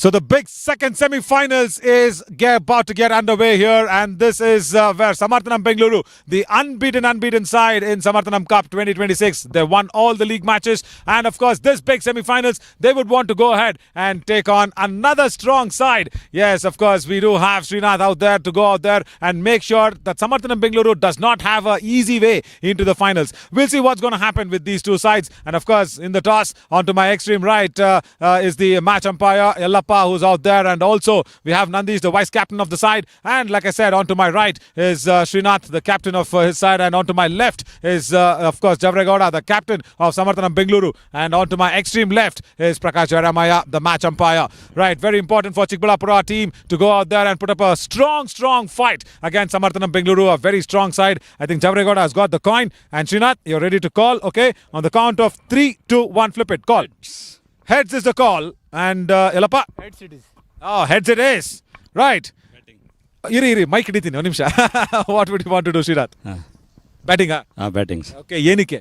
So the big second semi-finals is about to get underway here, and this is where Samarthanam Bengaluru, the unbeaten side in Samarthanam Cup 2026, they won all the league matches, and of course this big semi-finals, they would want to go ahead and take on another strong side. Yes, of course, we do have Srinath out there to go out there and make sure that Samarthanam Bengaluru does not have an easy way into the finals. We'll see what's going to happen with these two sides, and of course in the toss, onto my extreme right is the match umpire, Yellappa, who's out there, and also we have Nandish, the vice captain of the side, and like I said, onto my right is Srinath, the captain of his side, and onto my left is of course Javregowda, the captain of Samarthanam Bengaluru, and onto my extreme left is Prakash Jairamaya, the match umpire. Right, very important for Chikkaballapura team to go out there and put up a strong fight against Samarthanam Bengaluru, a very strong side. I think Javregowda has got the coin, and Srinath, you're ready to call. Okay, on the count of 3, 2, 1, flip it, call. Heads is the call, and Yellappa? Heads it is. Oh, heads it is. Right. Iri, mic ಹಿಡಿತೀನಿ ಒಂದು ನಿಮಿಷ. What would you want to do, Srinath? Batting? Batting. Okay, ಏನಕ್ಕೆ?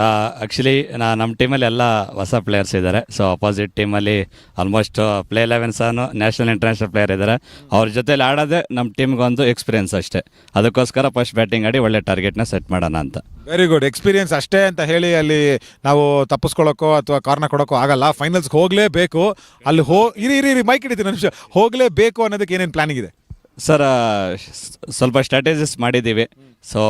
Actually ನಮ್ಮ ಟೀಮಲ್ಲಿ ಎಲ್ಲ ಹೊಸ players ಇದ್ದಾರೆ. So opposite ಟೀಮಲ್ಲಿ almost play 11 ಸಹ ನ್ಯಾಷನಲ್ ಇಂಟರ್ನ್ಯಾಷನಲ್ ಪ್ಲೇಯರ್ ಇದ್ದಾರೆ. ಅವ್ರ ಜೊತೆಲಿ ಆಡೋದೇ ನಮ್ಮ ಟೀಮ್ಗೊಂದು ಎಕ್ಸ್ಪೀರಿಯನ್ಸ್ ಅಷ್ಟೇ. ಅದಕ್ಕೋಸ್ಕರ ಫಸ್ಟ್ ಬ್ಯಾಟಿಂಗ್ ಆಡಿ ಒಳ್ಳೆ ಟಾರ್ಗೆಟ್ನ ಸೆಟ್ ಮಾಡೋಣ ಅಂತ. Very good. ಎಕ್ಸ್ಪೀರಿಯನ್ಸ್ ಅಷ್ಟೇ ಅಂತ ಹೇಳಿ ಅಲ್ಲಿ ನಾವು ತಪ್ಪಿಸ್ಕೊಳ್ಳೋಕ್ಕೋ ಅಥವಾ ಕಾರ್ನ ಕೊಡೋಕ್ಕೋ ಆಗಲ್ಲ. ಫೈನಲ್ಸ್ಗೆ ಹೋಗಲೇಬೇಕು. ಅಲ್ಲಿ ಇರಿ ಮೈಕ್ ಹಿಡಿತೀನಿ ಒಂದು ನಿಮಿಷ. ಹೋಗಲೇಬೇಕು ಅನ್ನೋದಕ್ಕೆ ಏನೇನು ಪ್ಲಾನಿಂಗ್ ಇದೆ ಸರ್? ಸ್ವಲ್ಪ ಸ್ಟ್ರಾಟಜಿಸ್ ಮಾಡಿದ್ದೀವಿ. So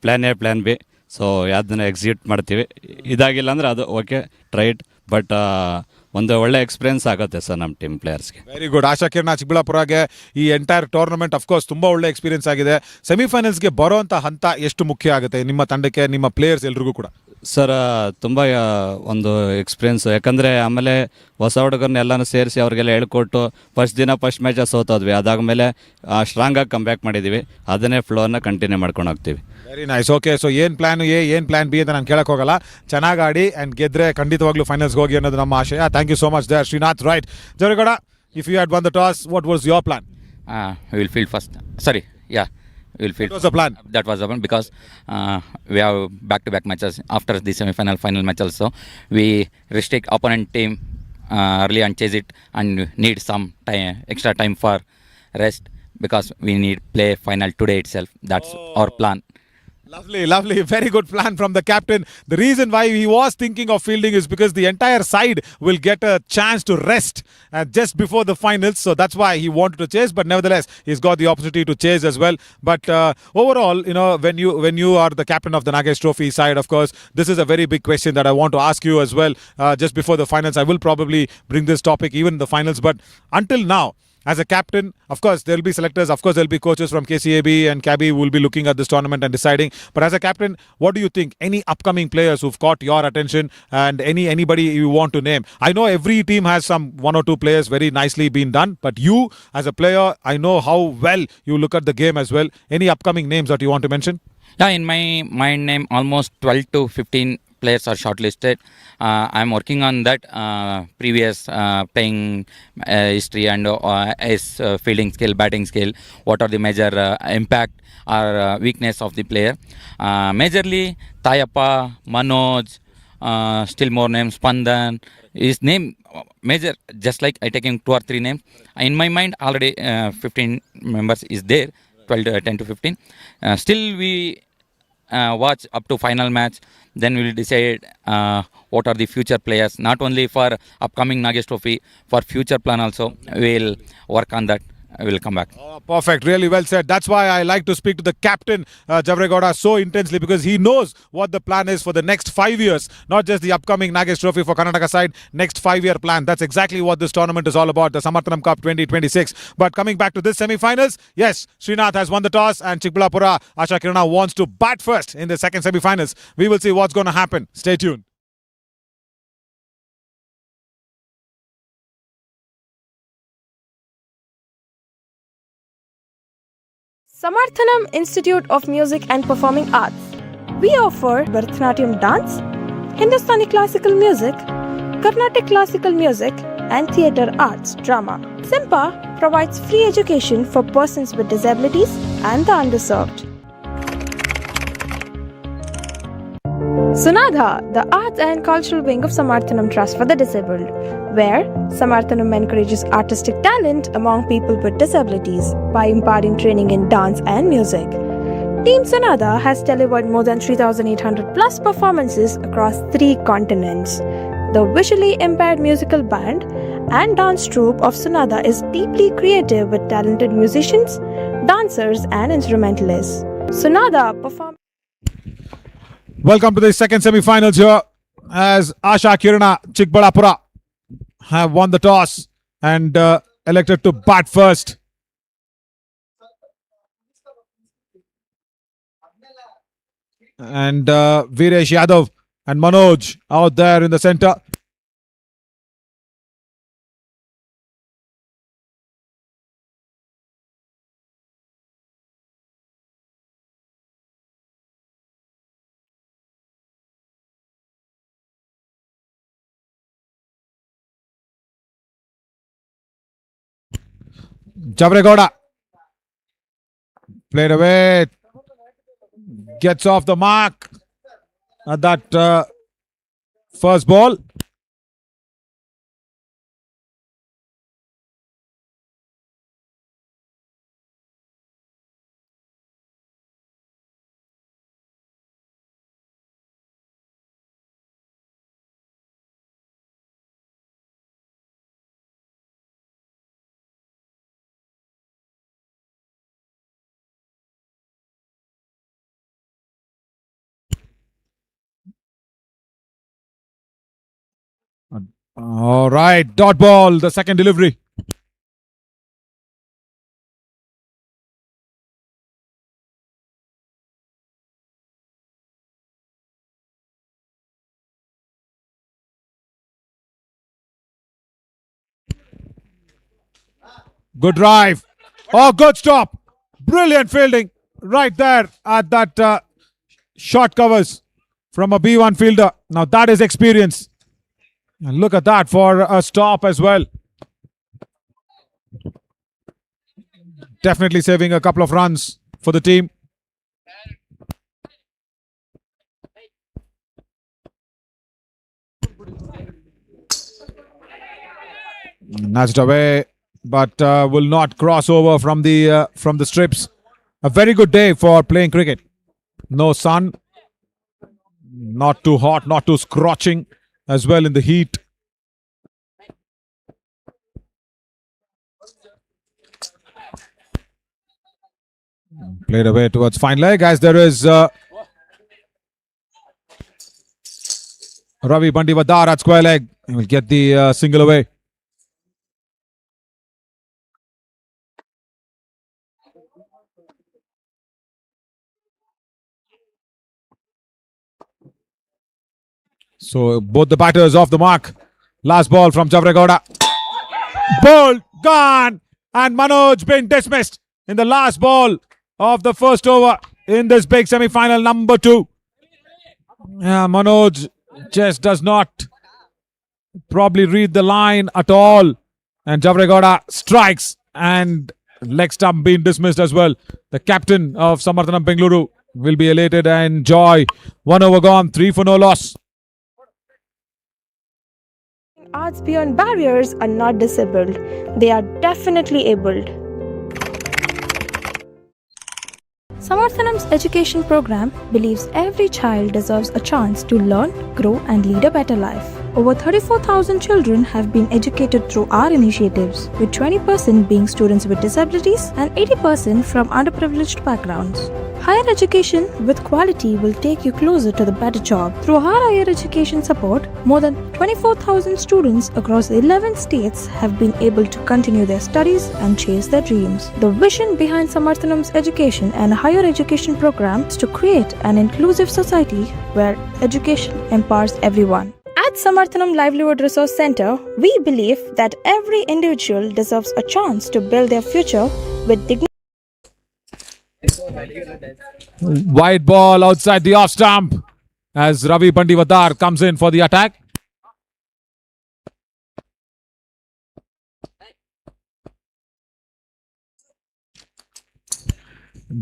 plan A plan B, so ಯಾವುದನ್ನ ಎಕ್ಸಿಕ್ಯೂಟ್ ಮಾಡ್ತೀವಿ. ಇದಾಗಿಲ್ಲ ಅಂದರೆ ಅದು ಓಕೆ, ಟ್ರೈಟ್, ಬಟ್ ಒಂದು ಒಳ್ಳೆ ಎಕ್ಸ್ಪೀರಿಯನ್ಸ್ ಆಗುತ್ತೆ ಸರ್ ನಮ್ಮ ಟೀಮ್ ಪ್ಲೇಯರ್ಸ್ಗೆ. Very good. ಆಶಾ ಕಿರಣ ಚಿಕ್ಕಬಳ್ಳಾಪುರಗೆ ಈ ಎಂಟೈರ್ ಟೂರ್ನಮೆಂಟ್ ಅಫ್ಕೋರ್ಸ್ ತುಂಬ ಒಳ್ಳೆ ಎಕ್ಸ್ಪೀರಿಯನ್ಸ್ ಆಗಿದೆ. ಸೆಮಿಫೈನಲ್ಸ್ಗೆ ಬರೋವಂಥ ಹಂತ ಎಷ್ಟು ಮುಖ್ಯ ಆಗುತ್ತೆ ನಿಮ್ಮ ತಂಡಕ್ಕೆ, ನಿಮ್ಮ ಪ್ಲೇಯರ್ಸ್ ಎಲ್ರಿಗೂ ಕೂಡ? ಸರ್ ತುಂಬ ಒಂದು ಎಕ್ಸ್ಪೀರಿಯನ್ಸು, ಯಾಕಂದರೆ ಆಮೇಲೆ ಹೊಸ ಹುಡುಗರನ್ನ ಎಲ್ಲನೂ ಸೇರಿಸಿ ಅವ್ರಿಗೆಲ್ಲ ಹೇಳ್ಕೊಟ್ಟು ಫಸ್ಟ್ ಮ್ಯಾಚ್ ಸೋತೋದ್ವಿ. ಅದಾದಮೇಲೆ ಸ್ಟ್ರಾಂಗಾಗಿ ಕಮ್ಬ್ಯಾಕ್ ಮಾಡಿದ್ದೀವಿ. ಅದನ್ನೇ ಫ್ಲೋನ ಕಂಟಿನ್ಯೂ ಮಾಡ್ಕೊಂಡು ಹೋಗ್ತೀವಿ. Very nice. ಓಕೆ, ಸೊ ಏನು ಪ್ಲಾನ್ ಎ, ಏನು ಪ್ಲಾನ್ ಬಿ ಅಂತ ನಾನು ಕೇಳಕ್ಕೆ ಹೋಗಲ್ಲ. ಚೆನ್ನಾಗಿ ಆಡಿ ಆ್ಯಂಡ್ ಗೆದ್ದರೆ ಖಂಡಿತವಾಗ್ಲೂ ಫೈನಲ್ಸ್ಗೆ ಹೋಗಿ ಅನ್ನೋದು ನಮ್ಮ ಆಶಯ. Thank you so much there Srinath. Right, Javregowda, if you had won the toss, what was your plan? We will field first. Sorry, yeah. We will field. What was the plan? That was the plan because we have back-to-back matches after the final match also. We restrict opponent team early and chase it and need some time, extra time for rest because we need play final today itself. That's our plan. Lovely. Very good plan from the captain. The reason why he was thinking of fielding is because the entire side will get a chance to rest just before the finals. So that's why he wanted to chase. But nevertheless, he's got the opportunity to chase as well. But overall, you know, when you are the captain of the Nagesh Trophy side, of course, this is a very big question that I want to ask you as well. Just before the finals, I will probably bring this topic even in the finals. But until now, as a captain, of course, there will be selectors. Of course, there will be coaches from KCAB and CAB who will be looking at this tournament and deciding. But as a captain, what do you think? Any upcoming players who've caught your attention and anybody you want to name? I know every team has some 1 or 2 players very nicely been done. But you, as a player, I know how well you look at the game as well. Any upcoming names that you want to mention? Yeah, in my mind name, almost 12 to 15 players are shortlisted. I'm working on that previous playing history and his fielding skill, batting skill. What are the major impact or weakness of the player? Majorly Tayappa, Manoj, still more names, Spandan. His name major, just like I taking 2 or 3 names. In my mind already 15 members is there, 10 to 15. Still we watch up to final match, then we will decide what are the future players, not only for upcoming Nagesh Trophy, for future plan also. We will work on that. I will come back. Oh, perfect. Really well said. That's why I like to speak to the captain, Javregowda, so intensely, because he knows what the plan is for the next 5 years, not just the upcoming Nagesh Trophy for Karnataka side, next 5-year plan. That's exactly what this tournament is all about, the Samarthanam Cup 2026. But coming back to this semi-finals, yes, Srinath has won the toss and Chikkaballapura, Asha Kirana wants to bat first in the second semi-finals. We will see what's going to happen. Stay tuned. Samarthanam Institute of Music and Performing Arts. We offer Bharatanatyam dance, Hindustani classical music, Carnatic classical music, and theatre arts drama. SIMPA provides free education for persons with disabilities and the underserved. Sunadha, the arts and cultural wing of Samarthanam Trust for the Disabled. where Samarthanam encourages artistic talent among people with disabilities by imparting training in dance and music. Team Sonada has delivered more than 3,800 plus performances across 3 continents. The visually impaired musical band and dance troupe of Sonada is deeply creative with talented musicians, dancers, and instrumentalists. Sonada performs. Welcome to the second semi-finals here as Asha Kirana Chikkaballapura have won the toss and elected to bat first. And Viresh Yadav and Manoj out there in the center. Javregowda played away, gets off the mark at that first ball. All right, dot ball, the second delivery. Good drive. Oh, good stop. Brilliant fielding right there at that short covers from a B1 fielder. Now that is experience. And look at that for a stop as well. Definitely saving a couple of runs for the team. Nudged away, but will not cross over from the strips. A very good day for playing cricket. No sun, not too hot, not too scorching as well in the heat. Played away towards fine leg as there is Ravi Bandivadar at square leg. He will get the single away. So both the batters off the mark. Last ball from Javregowda. Ball gone, and Manoj been dismissed in the last ball of the first over in this big semi-final number 2. Yeah, Manoj just does not probably read the line at all, and Javregowda strikes and leg stump being dismissed as well. The captain of Samarthanam Bengaluru will be elated and joy. 1 over gone, 3 for no loss. Arts beyond barriers are not disabled. They are definitely abled. Samarthanam's education program believes every child deserves a chance to learn, grow, and lead a better life. Over 34,000 children have been educated through our initiatives, with 20% being students with disabilities and 80% from underprivileged backgrounds. Higher education with quality will take you closer to the better job. Through our higher education support, more than 24,000 students across 11 states have been able to continue their studies and chase their dreams. The vision behind Samarthanam's education and higher education program is to create an inclusive society where education empowers everyone. At Samarthanam Livelihood Resource Center, we believe that every individual deserves a chance to build their future with dignity. Wide ball outside the off stump as Ravi Bandivadar comes in for the attack.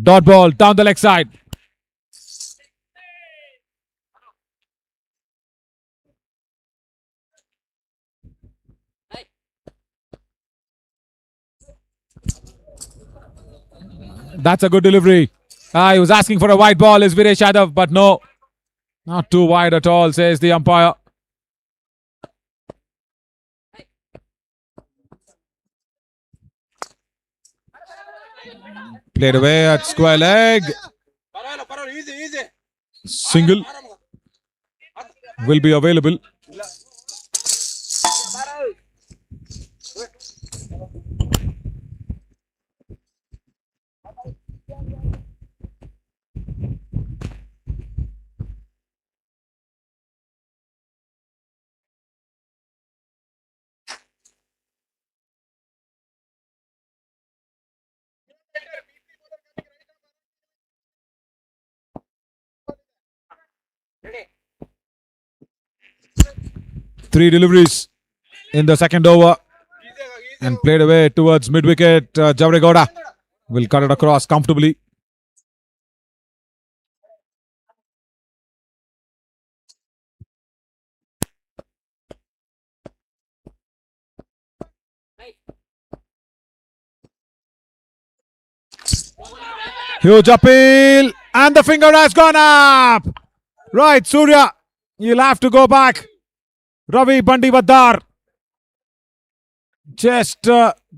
Dot ball down the leg side. That's a good delivery. He was asking for a wide ball, is Viresh Yadav, but no. Not too wide at all, says the umpire. Played away at square leg. Single will be available. Three deliveries in the second over and played away towards mid-wicket. Javregoda will cut it across comfortably. Huge appeal and the finger has gone up. Right, Surya, you'll have to go back. Ravi Bandivadar just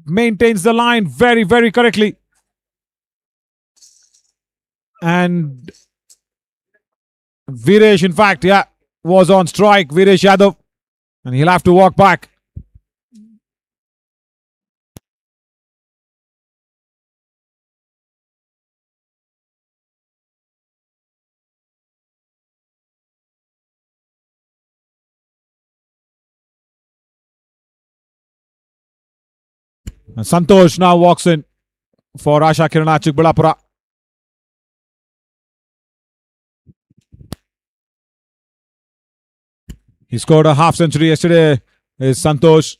maintains the line very, very correctly. And Viresh, in fact, was on strike. Viresh Yadav. And he'll have to walk back. And Santosh now walks in for Asha Kirana Chikkaballapura. He scored a half century yesterday, is Santosh.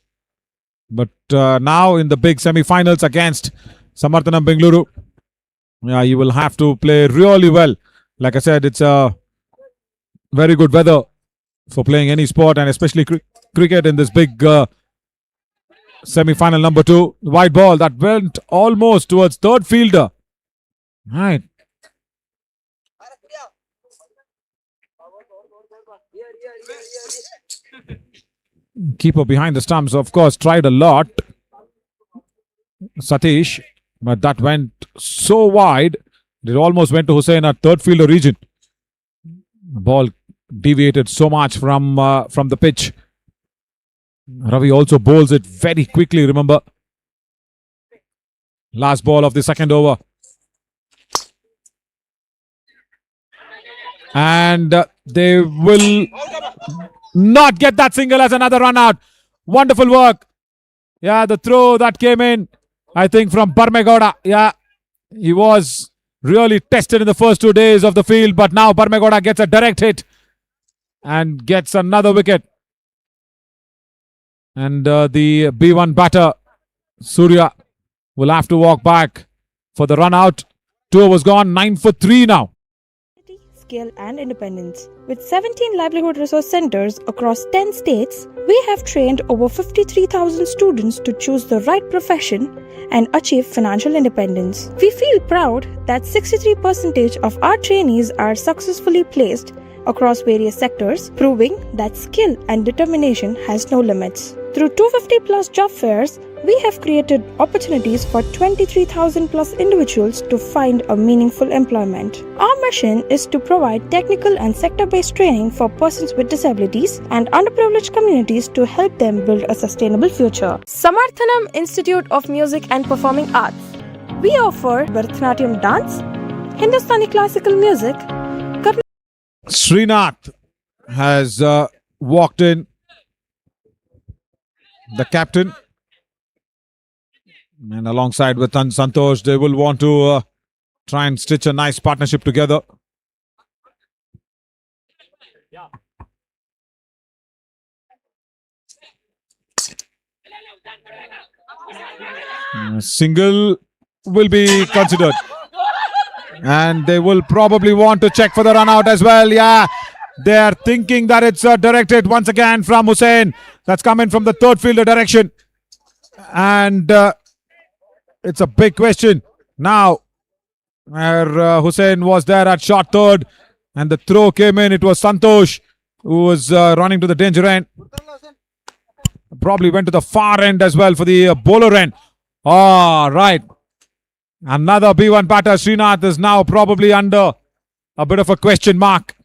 But now in the big semi-finals against Samarthanam Bengaluru, you will have to play really well. Like I said, it's a very good weather for playing any sport, and especially cricket in this big semi-final number 2. Wide ball that went almost towards third fielder. Right. Keeper behind the stumps, of course, tried a lot. Satish, but that went so wide, it almost went to Hussain at third fielder region. The ball deviated so much from the pitch. Ravi also bowls it very quickly, remember. Last ball of the second over. And they will not get that single as another run out. Wonderful work. The throw that came in, I think, from Barmegoda. He was really tested in the first 2 days of the field, but now Barmegoda gets a direct hit and gets another wicket. And the B1 batter, Surya, will have to walk back for the run out. 2 overs gone, 9 for 3 now. Skill and independence. With 17 livelihood resource centers across 10 states, we have trained over 53,000 students to choose the right profession and achieve financial independence. We feel proud that 63% of our trainees are successfully placed across various sectors, proving that skill and determination has no limits. Through 250 plus job fairs, we have created opportunities for 23,000 plus individuals to find a meaningful employment. Our mission is to provide technical and sector-based training for persons with disabilities and underprivileged communities to help them build a sustainable future. Samarthanam Institute of Music and Performing Arts. We offer Bharatanatyam dance, Hindustani classical music. Srinath has walked in, the captain. And alongside with Santosh, they will want to try and stitch a nice partnership together. Single will be considered. And they will probably want to check for the run out as well. They are thinking that it's directed once again from Hussain. That's coming from the third fielder direction. And it's a big question. Now, where Hussain was there at short third, and the throw came in. It was Santosh who was running to the danger end. Probably went to the far end as well for the bowler end. All right. Another B1 batter. Srinath is now probably under a bit of a question mark.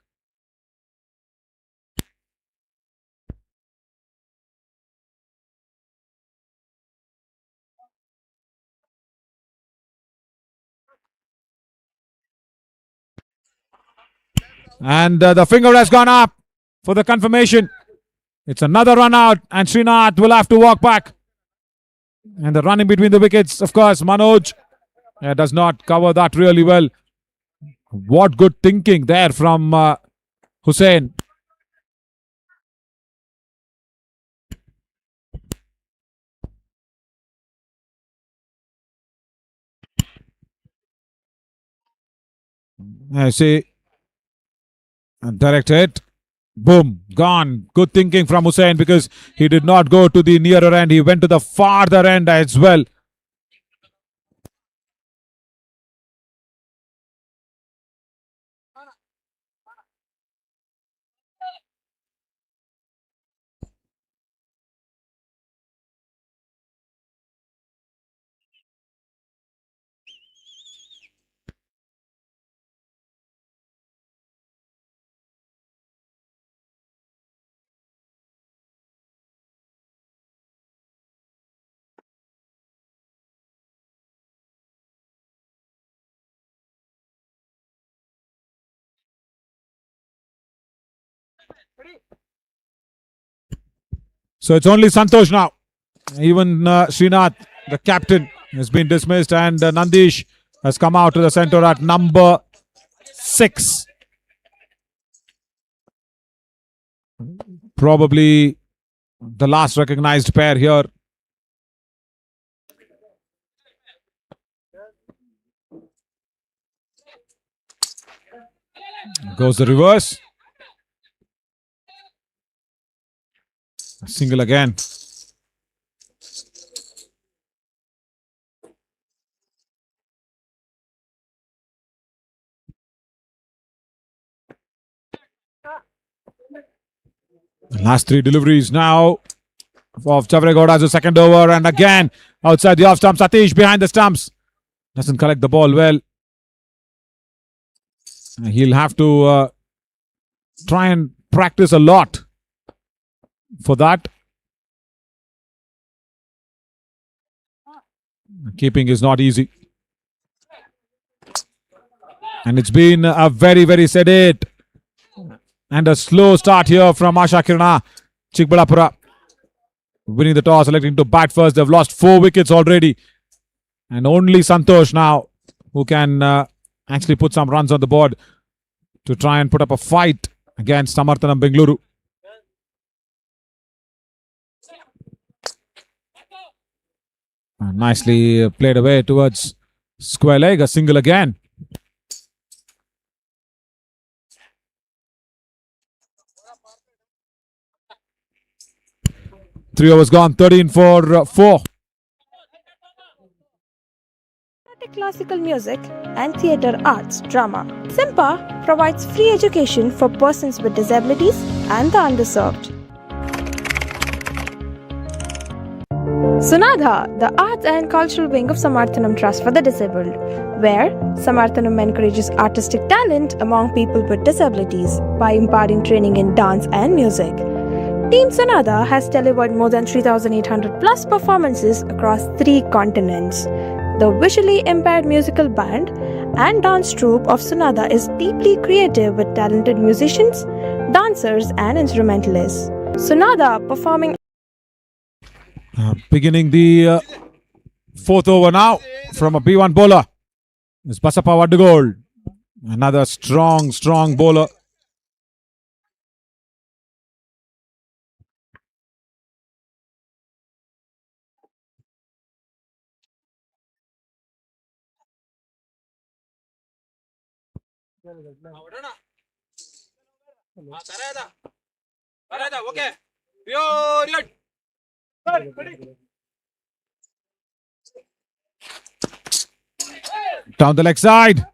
And the finger has gone up for the confirmation. It's another run out, and Srinath will have to walk back. And the running between the wickets, of course, Manoj does not cover that really well. What good thinking there from Hussain. I see. Direct hit. Boom. Gone. Good thinking from Hussain because he did not go to the nearer end. He went to the farther end as well. So it's only Santosh now. Even Srinath, the captain, has been dismissed, and Nandish has come out to the centre at number 6. Probably the last recognized pair here. Goes the reverse. Single again. Last 3 deliveries now of Chavregoda as a second over, and again outside the off stump. Satish behind the stumps. Doesn't collect the ball well. He'll have to try and practice a lot for that. Keeping is not easy. And it's been a very, very sedate and a slow start here from Asha Kirana Chikkaballapura. Winning the toss, electing to bat first. They've lost 4 wickets already. And only Santosh now who can actually put some runs on the board to try and put up a fight against Samarthanam Bengaluru. Nicely played away towards square leg, a single again. Three overs gone, 13 for 4. Classical music and theatre arts drama. SIMPA provides free education for persons with disabilities and the underserved. Sunadha, the arts and cultural wing of Samarthanam Trust for the Disabled, where Samarthanam encourages artistic talent among people with disabilities by imparting training in dance and music. Team Sunadha has delivered more than 3,800 plus performances across 3 continents. The visually impaired musical band and dance troupe of Sunadha is deeply creative with talented musicians, dancers and instrumentalists. Sunadha performing Beginning the 4th over now from a B1 bowler is Basappa Vaddugol. Another strong bowler. Down the leg side.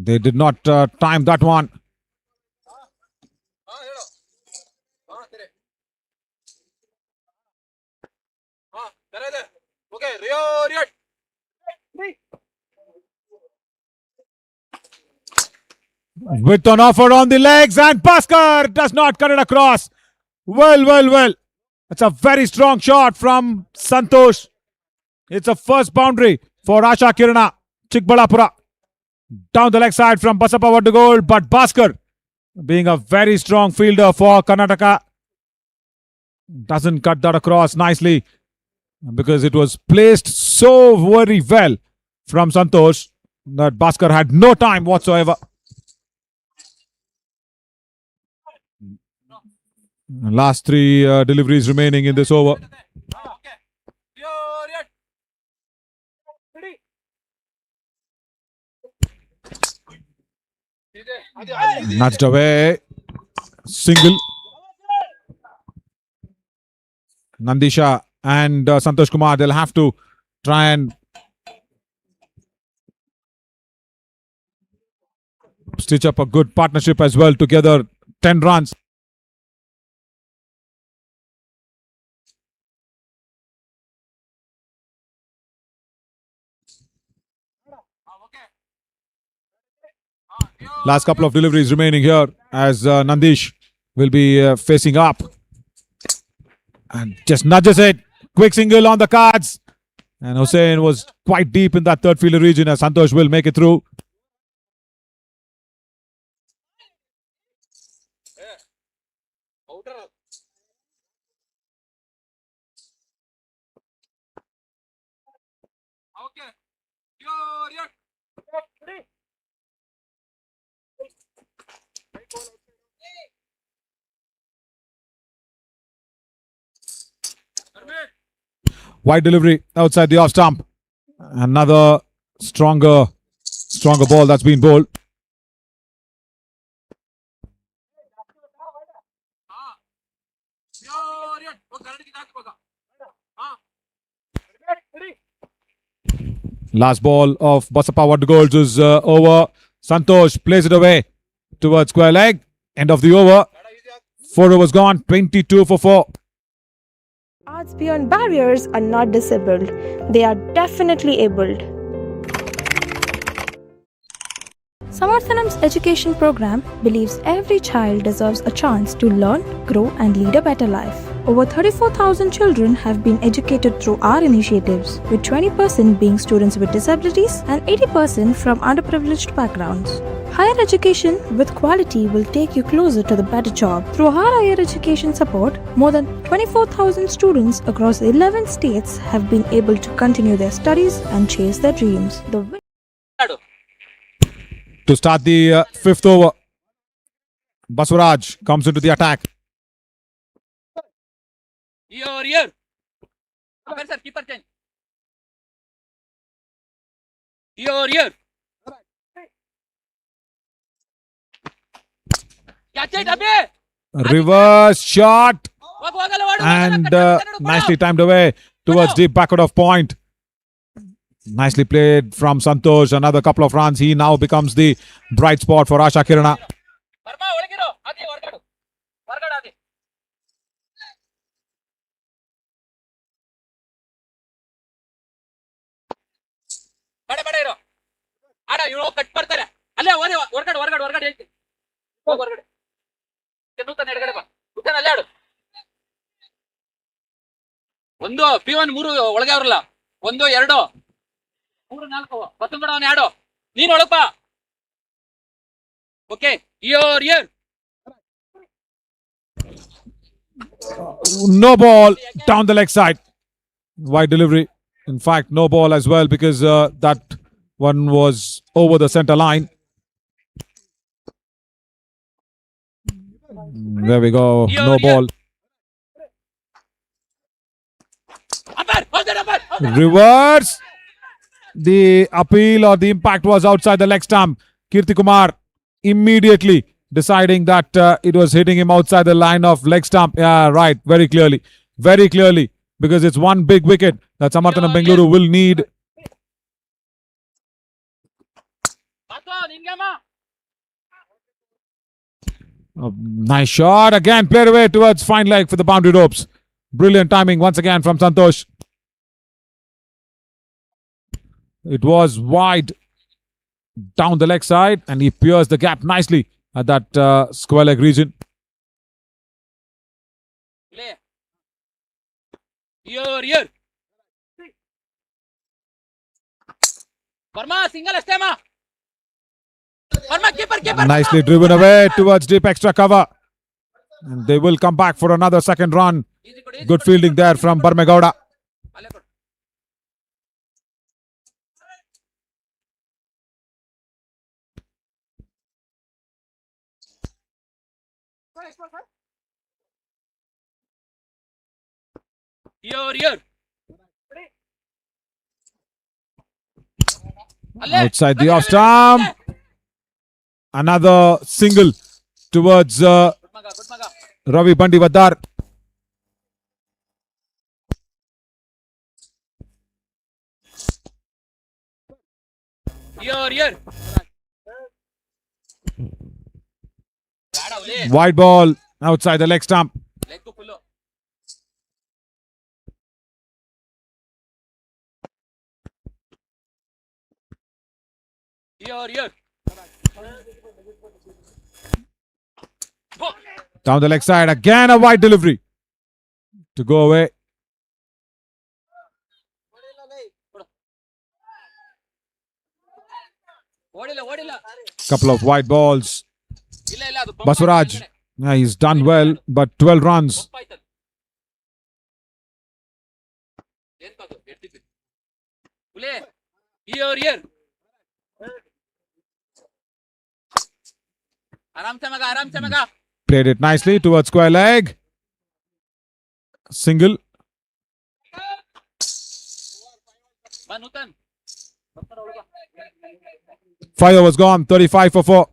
They did not time that one. With an offer on the legs, and Bhaskar does not cut it across. Well. It's a very strong shot from Santosh. It's a first boundary for Asha Kirana Chikkaballapura. Down the leg side from Basappa to goal, but Bhaskar, being a very strong fielder for Karnataka, doesn't cut that across nicely because it was placed so very well from Santosh that Bhaskar had no time whatsoever. Last three deliveries remaining in this over. Nudged away. Single. Nandisha and Santosh Kumar, they'll have to try and stitch up a good partnership as well together. 10 runs. Last couple of deliveries remaining here as Nandish will be facing up. And just nudges it. Quick single on the cards. And Hussain was quite deep in that third fielder region as Santosh will make it through. Wide delivery outside the off stump. Another stronger ball that's been bowled. Last ball of Basappa What Goals is over. Santosh plays it away towards square leg. End of the over. 4 overs gone. 22 for 4. Arts beyond barriers are not disabled. They are definitely abled. Samarthanam's education program believes every child deserves a chance to learn, grow and lead a better life. Over 34,000 children have been educated through our initiatives, with 20% being students with disabilities and 80% from underprivileged backgrounds. Higher education with quality will take you closer to the better job. Through our higher education support, more than 24,000 students across 11 states have been able to continue their studies and chase their dreams. To start the fifth over, Baswaraj comes into the attack. Here. Sir, keeper change. Here. Catch it, Abhi. Reverse shot and nicely timed away towards deep backward of point. Nicely played from Santosh. Another couple of runs. He now becomes the bright spot for Asha Kirana. ಒಂದು P1 3 ಒಳಗೆ ಅವರಲ್ಲ 1 2 3 4 ಪತ್ತಂಗಡ ಅವನು ಆಡೋ ನೀನು ಒಳಗಪ್ಪ okay here No ball down the leg side. Wide delivery. In fact, no ball as well because that one was over the center line. There we go. No ball. Reverse. The appeal or the impact was outside the leg stump. Kirti Kumar immediately deciding that it was hitting him outside the line of leg stump. Yeah, right. Very clearly. because it's one big wicket that Samarthanam Bengaluru will need. A nice shot again, played away towards fine leg for the boundary ropes. Brilliant timing once again from Santosh. It was wide down the leg side and he pierced the gap nicely at that square leg region. Here. Verma, single stemma. Verma, keeper. Nicely driven away towards deep extra cover. And they will come back for another second run. Good fielding there from Barmegowda. Here. Outside the off stump. Another single towards Ravi Bandivadar. Here. Wide ball outside the leg stump. Here. Down the leg side, again a wide delivery to go away. Couple of wide balls. Baswaraj, he's done well, but 12 runs. Here. Aram se maga. Played it nicely towards square leg. Single. Five overs gone, 35 for 4.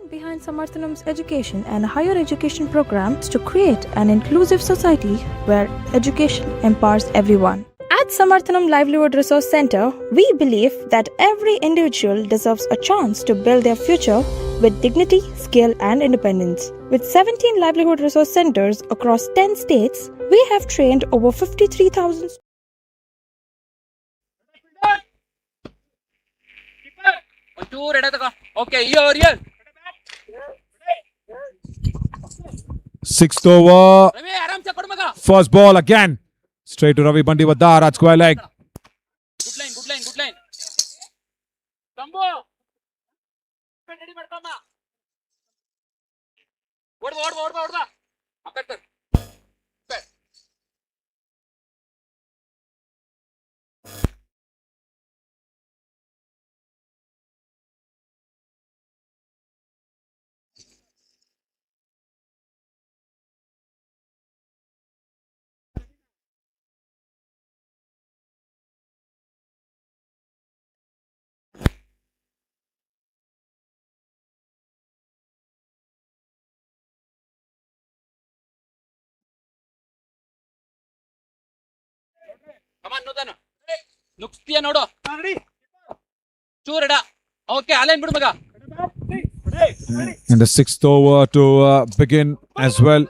Behind Samarthanam's education and higher education programs to create an inclusive society where education empowers everyone. At Samarthanam Livelihood Resource Center, we believe that every individual deserves a chance to build their future with dignity, skill, and independence. With 17 livelihood resource centers across 10 states, we have trained over 53,000 Okay, here. Sixth over. First ball again. Straight to Ravi Bandivadar at square leg. Good line. Combo. Come on, Nutana. Nuxtia nodo. Churada. Okay, Alan Budmaga. And the sixth over to begin as well.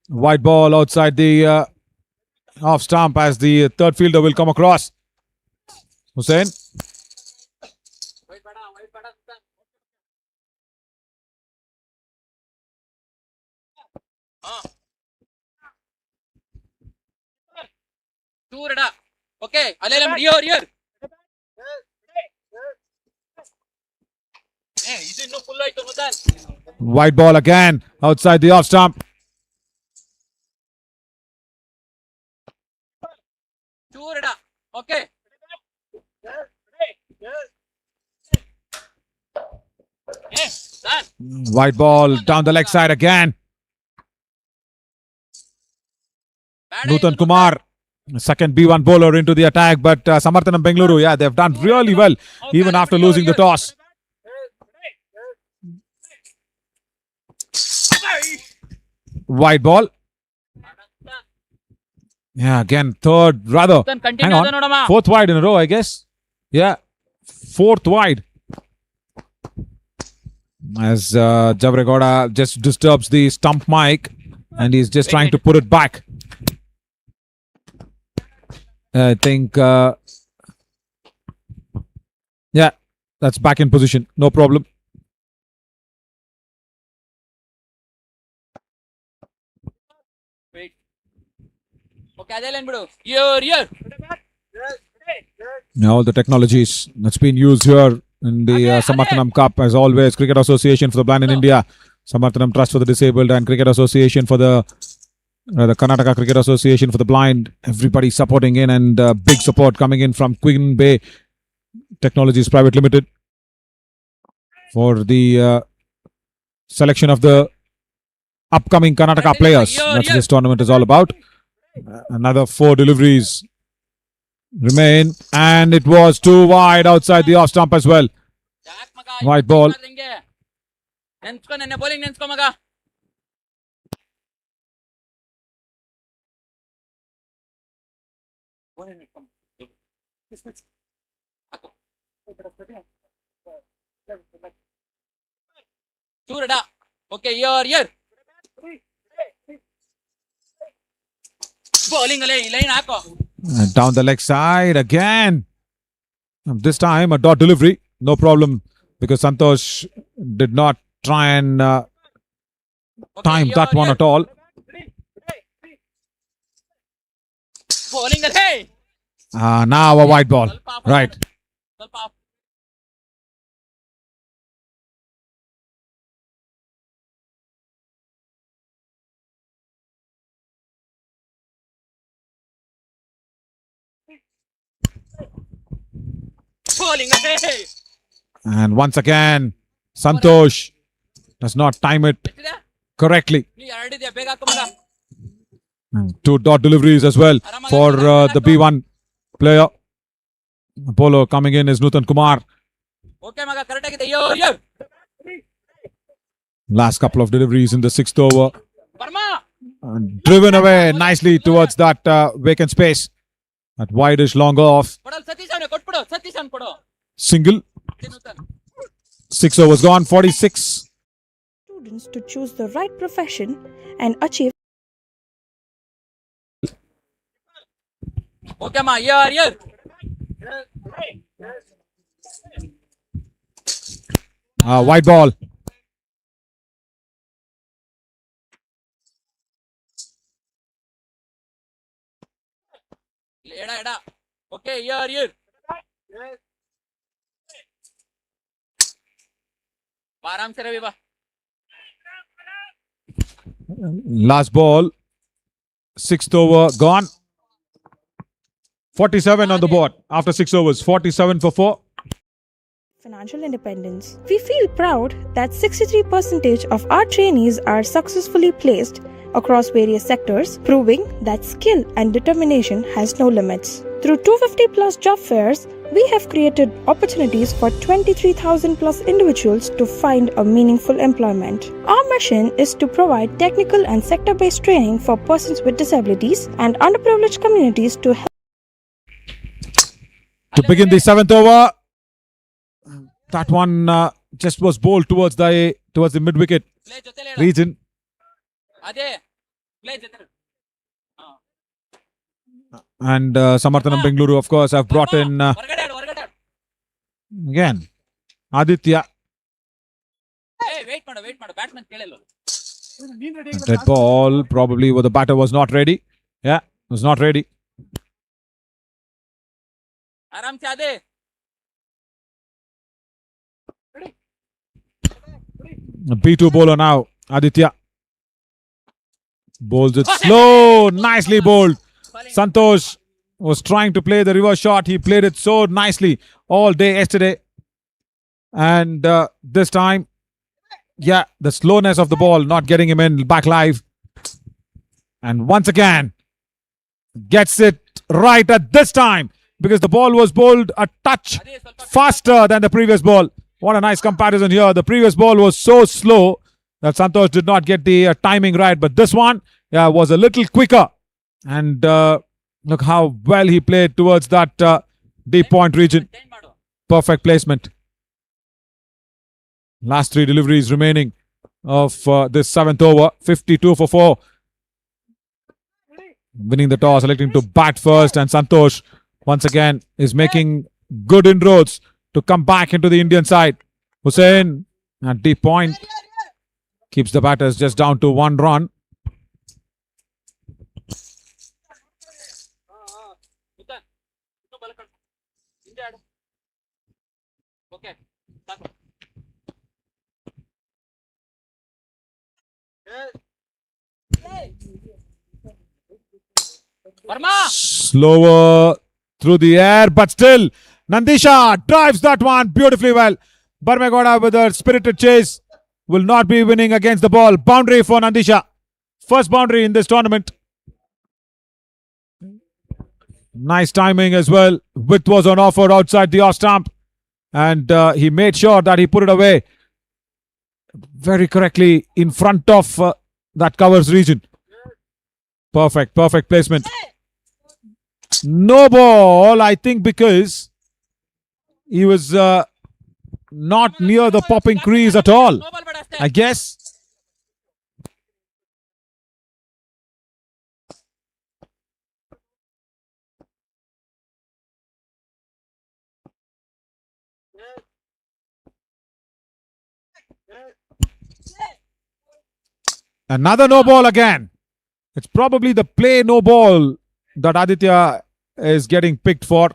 White ball outside the off stump as the third fielder will come across. Hussain. Churada. Okay, Alan here. White ball again outside the off stump. Churada. Okay. White ball down the leg side again. Nutan Kumar, second B1 bowler into the attack, but Samarthanam Bengaluru, they've done really well even after losing the toss. White ball. Yeah, again, third, rather. Hang on. Fourth wide in a row, I guess. Yeah, fourth wide. As Javregoda just disturbs the stump mic and he's just trying to put it back. I think, yeah, that's back in position. No problem. Now all the technologies that's been used here in the Samarthanam Cup, as always, Cricket Association for the Blind in India, Samarthanam Trust for the Disabled, and Cricket Association for the Karnataka Cricket Association for the Blind. Everybody supporting in, and big support coming in from Queen Bay Technologies Private Limited for the selection of the upcoming Karnataka players. That's what this tournament is all about. Another 4 deliveries remain, and it was too wide outside the off stump as well. White ball. Okay, here. Bowling And down the leg side again. This time a dot delivery. No problem, because Santosh did not try and time that one at all. Now a white ball. Right. And once again, Santosh does not time it correctly. 2 dot deliveries as well for the B1 player. Apollo coming in is Nutan Kumar. Last couple of deliveries in the 6th over. Driven away nicely towards that vacant space. That wideish long off. Single. 6 overs gone, 46. Students to choose the right profession and achieve. Okay, ma, here. White ball. Okay, here. Last ball. 6th over gone. 47 on the board after 6 overs. 47 for 4. Financial independence. We feel proud that 63% of our trainees are successfully placed across various sectors, proving that skill and determination has no limits. Through 250 plus job fairs, we have created opportunities for 23,000 plus individuals to find a meaningful employment. Our mission is to provide technical and sector-based training for persons with disabilities and underprivileged communities to help. To begin the 7th over, that one just was bowled towards the mid-wicket region. And Samarthanam Bengaluru, of course, have brought in again Aditya. That ball probably where the batter was not ready. Yeah, was not ready. A B2 bowler now, Aditya. Bowls it slow, nicely bowled. Santosh was trying to play the reverse shot. He played it so nicely all day yesterday. And this time, yeah, the slowness of the ball not getting him in back live. And once again, gets it right at this time because the ball was bowled a touch faster than the previous ball. What a nice comparison here. The previous ball was so slow that Santosh did not get the timing right. But this one was a little quicker. And Look how well he played towards that deep point region. Perfect placement. Last 3 deliveries remaining of this 7th over. 52 for 4. Winning the toss, electing to bat first, and Santosh once again is making good inroads to come back into the Indian side. Hussain at deep point keeps the batters just down to 1 run. Slower through the air, but still Nandisha drives that one beautifully well. Barmegoda with a spirited chase will not be winning against the ball. Boundary for Nandisha. First boundary in this tournament. Nice timing as well. Width was on offer outside the off stump, and he made sure that he put it away very correctly in front of that covers region. Perfect placement. No ball, I think, because he was not near the popping crease at all, I guess. Another no ball again. It's probably the play no ball that Aditya is getting picked for.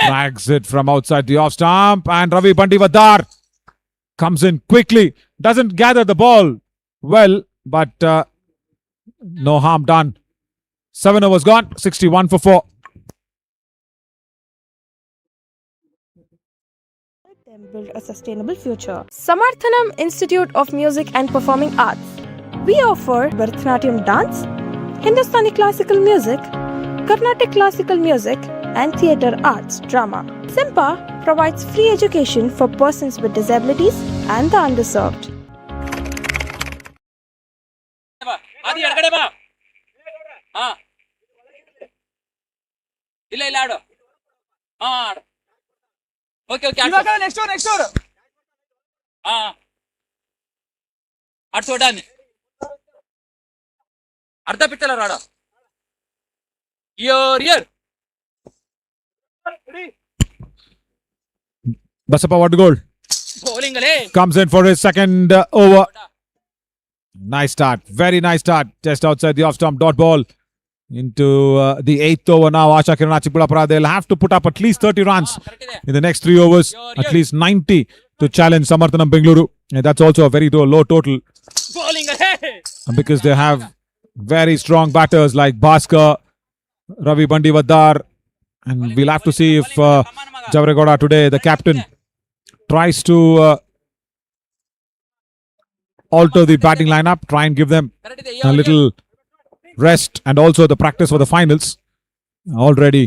Drags it from outside the off stump, and Ravi Bandivadar comes in quickly. Doesn't gather the ball well, but no harm done. 7 overs gone, 61 for 4. Them build a sustainable future. Samarthanam Institute of Music and Performing Arts. We offer Bharatanatyam dance, Hindustani classical music, Carnatic classical music, and theatre arts drama. SIMPA provides free education for persons with disabilities and the underserved. ಅರ್ಧ ಪಿಚ್ಚಲ್ಲ ರಾಡ year Basappa what goal? bowling Comes in for his second over. Nice start. Very nice start. Just outside the off stump. Dot ball into the 8th over now. Asha Kirana Chikkaballapura. They'll have to put up at least 30 runs in the next 3 overs. At least 90 to challenge Samarthanam Bengaluru. And that's also a very low total. bowling Because they have very strong batters like Bhaskar, Ravi Bandivadar. And we'll have to see if Javregoda today, the captain, tries to alter the batting lineup, try and give them a little rest and also the practice for the finals. Already,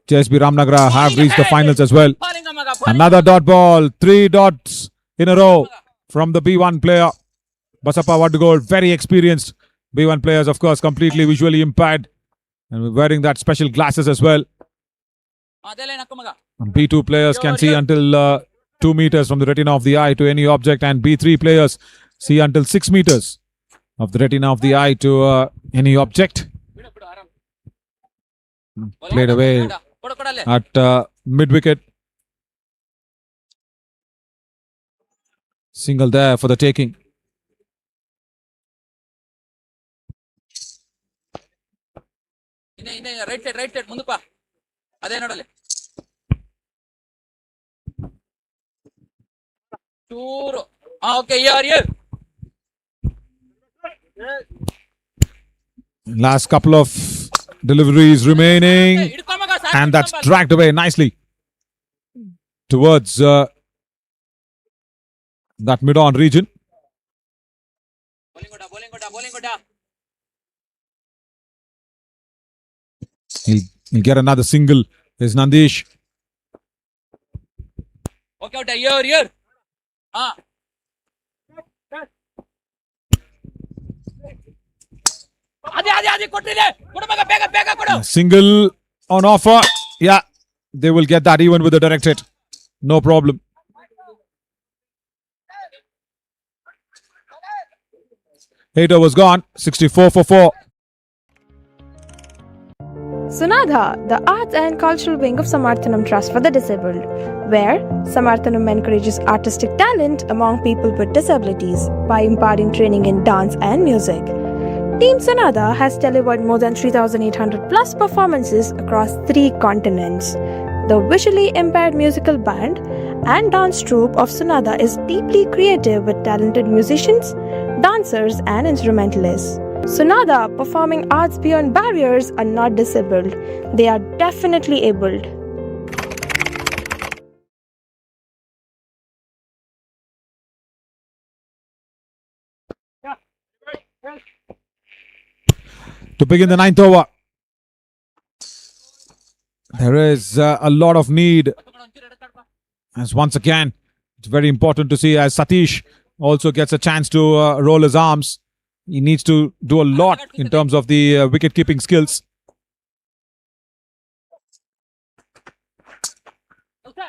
JSB Ramnagara have reached the finals as well. Another dot ball, 3 dots in a row from the B1 player. Basappa Vadugol, very experienced. B1 players, of course, completely visually impaired and wearing that special glasses as well. B2 players can see until 2 meters from the retina of the eye to any object, and B3 players see until 6 meters of the retina of the eye to any object. Played away at mid-wicket. Single there for the taking. Right side ಮುಂದಪ್ಪ ಅದೇ ನೋಡಲ್ಲಿ ಚೂರು okay year Last couple of deliveries remaining, and that's dragged away nicely towards that mid-on region. bowling He'll get another single. Is Nandish. Okay, out here. Adi, ಕೊಟ್ಟಿದೆ ಕೊಡು ಮಗ ಬೇಗ ಕೊಡು. Single on offer. Yeah, they will get that even with the direct hit. No problem. Hater was gone. 64 for 4. Sunadha, the arts and cultural wing of Samarthanam Trust for the Disabled, where Samarthanam encourages artistic talent among people with disabilities by imparting training in dance and music. Team Sunadha has delivered more than 3,800 plus performances across 3 continents. The visually impaired musical band and dance troupe of Sunadha is deeply creative with talented musicians, dancers and instrumentalists. Sunadha performing arts beyond barriers are not disabled. They are definitely abled. To begin the 9th over. There is a lot of need. As once again, it's very important to see as Satish also gets a chance to roll his arms. He needs to do a lot in terms of the wicket-keeping skills.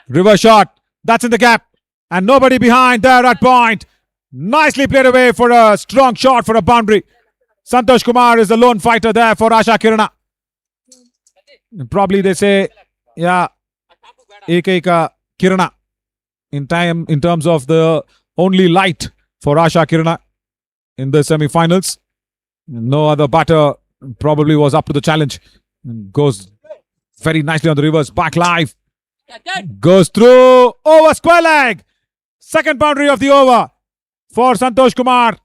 River shot. That's in the gap. And nobody behind there at point. Nicely played away for a strong shot for a boundary. Santosh Kumar is the lone fighter there for Asha Kirana. Probably they say, yeah, Ekaika Kirana in terms of the only light for Asha Kirana in the semi-finals. No other batter probably was up to the challenge. Goes very nicely on the reverse, back live. Goes through, over square leg. Second boundary of the over for Santosh Kumar.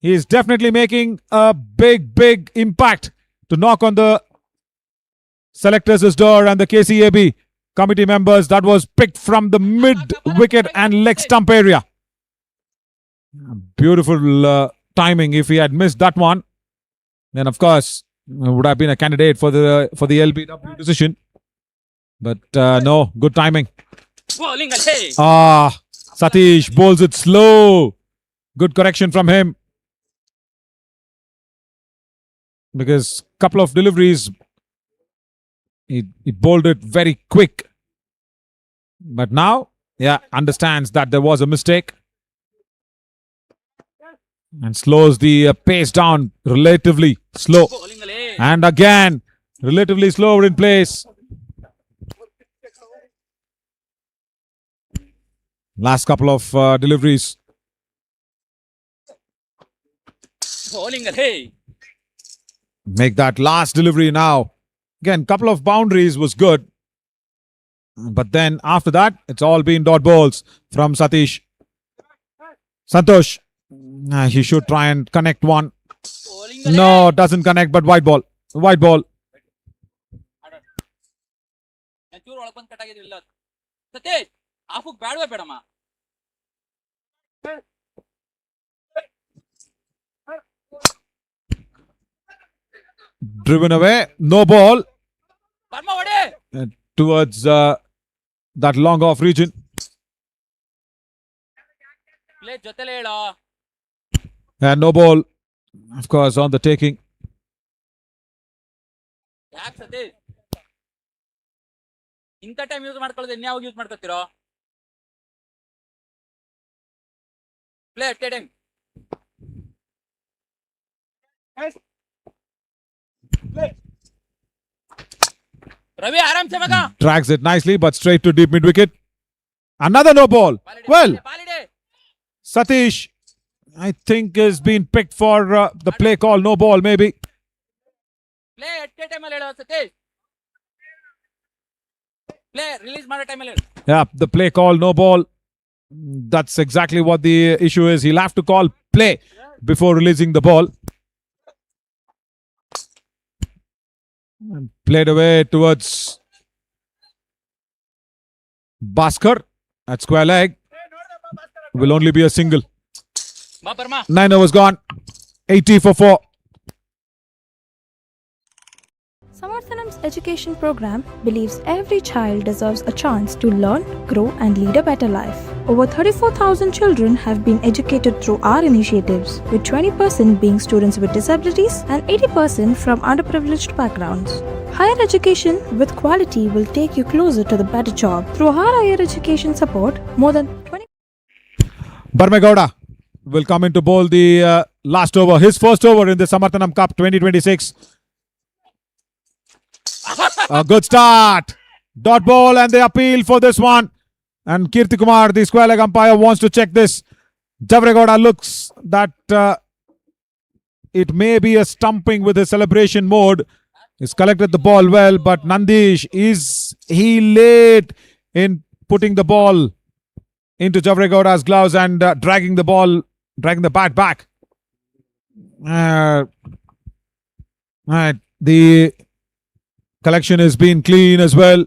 He is definitely making a big impact to knock on the selectors' door and the KCAB committee members. That was picked from the mid-wicket and leg stump area. Beautiful timing. If he had missed that one, then of course would have been a candidate for the LBW decision. But no, good timing. Satish bowls it slow. Good correction from him. Because couple of deliveries, he bowled it very quick. But now, yeah, understands that there was a mistake. And slows the pace down relatively slow. And again, relatively slower in place. Last couple of deliveries. Make that last delivery now. Again, couple of boundaries was good. But then after that, it's all been dot balls from Satish. Santosh. He should try and connect one. No, doesn't connect, but white ball. White ball. Driven away. No ball. Towards that long off region. And no ball, of course, on the taking. ಇಂಥ time use ಮಾಡ್ಕೊಳ್ಳೋದು ಇನ್ಯಾವಾಗ use ಮಾಡ್ಕೊತೀರೋ play at time Ravi ಆರಾಮ್ se ಮಗ Drags it nicely, but straight to deep mid wicket. Another no ball. Well, Satish, I think, has been picked for the play call no ball, maybe. Play at time ಅಲ್ಲಿ ಹೇಳೋ Satish play release ಮಾಡೋ time ಅಲ್ಲಿ Yeah, the play call no ball. That's exactly what the issue is. He'll have to call play before releasing the ball. And played away towards Bhaskar at square leg. Will only be a single. 9 overs gone. 80 for 4. Samarthanam's education program believes every child deserves a chance to learn, grow, and lead a better life. Over 34,000 children have been educated through our initiatives, with 20% being students with disabilities and 80% from underprivileged backgrounds. Higher education with quality will take you closer to the better job. Through our higher education support, more than 20 Barmegowda will come in to bowl the last over, his first over in the Samarthanam Cup 2026. A good start. Dot ball and the appeal for this one. And Kirti Kumar, the square leg umpire, wants to check this. Javregowda looks that it may be a stumping with his celebration mode. He's collected the ball well, but Nandish, is he late in putting the ball into Javregowda's gloves and dragging the bat back? The collection has been clean as well.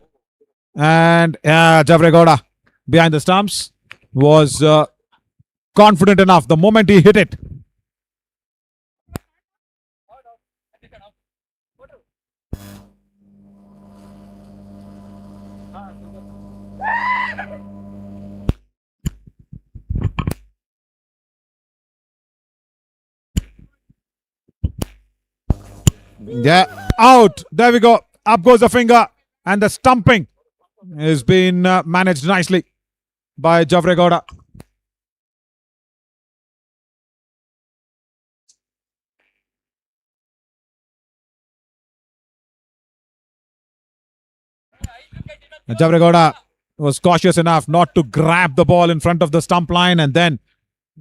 And Javregowda behind the stumps was confident enough the moment he hit it. Yeah, out. There we go. Up goes the finger, and the stumping has been managed nicely by Javregowda. And Javregowda was cautious enough not to grab the ball in front of the stump line, and then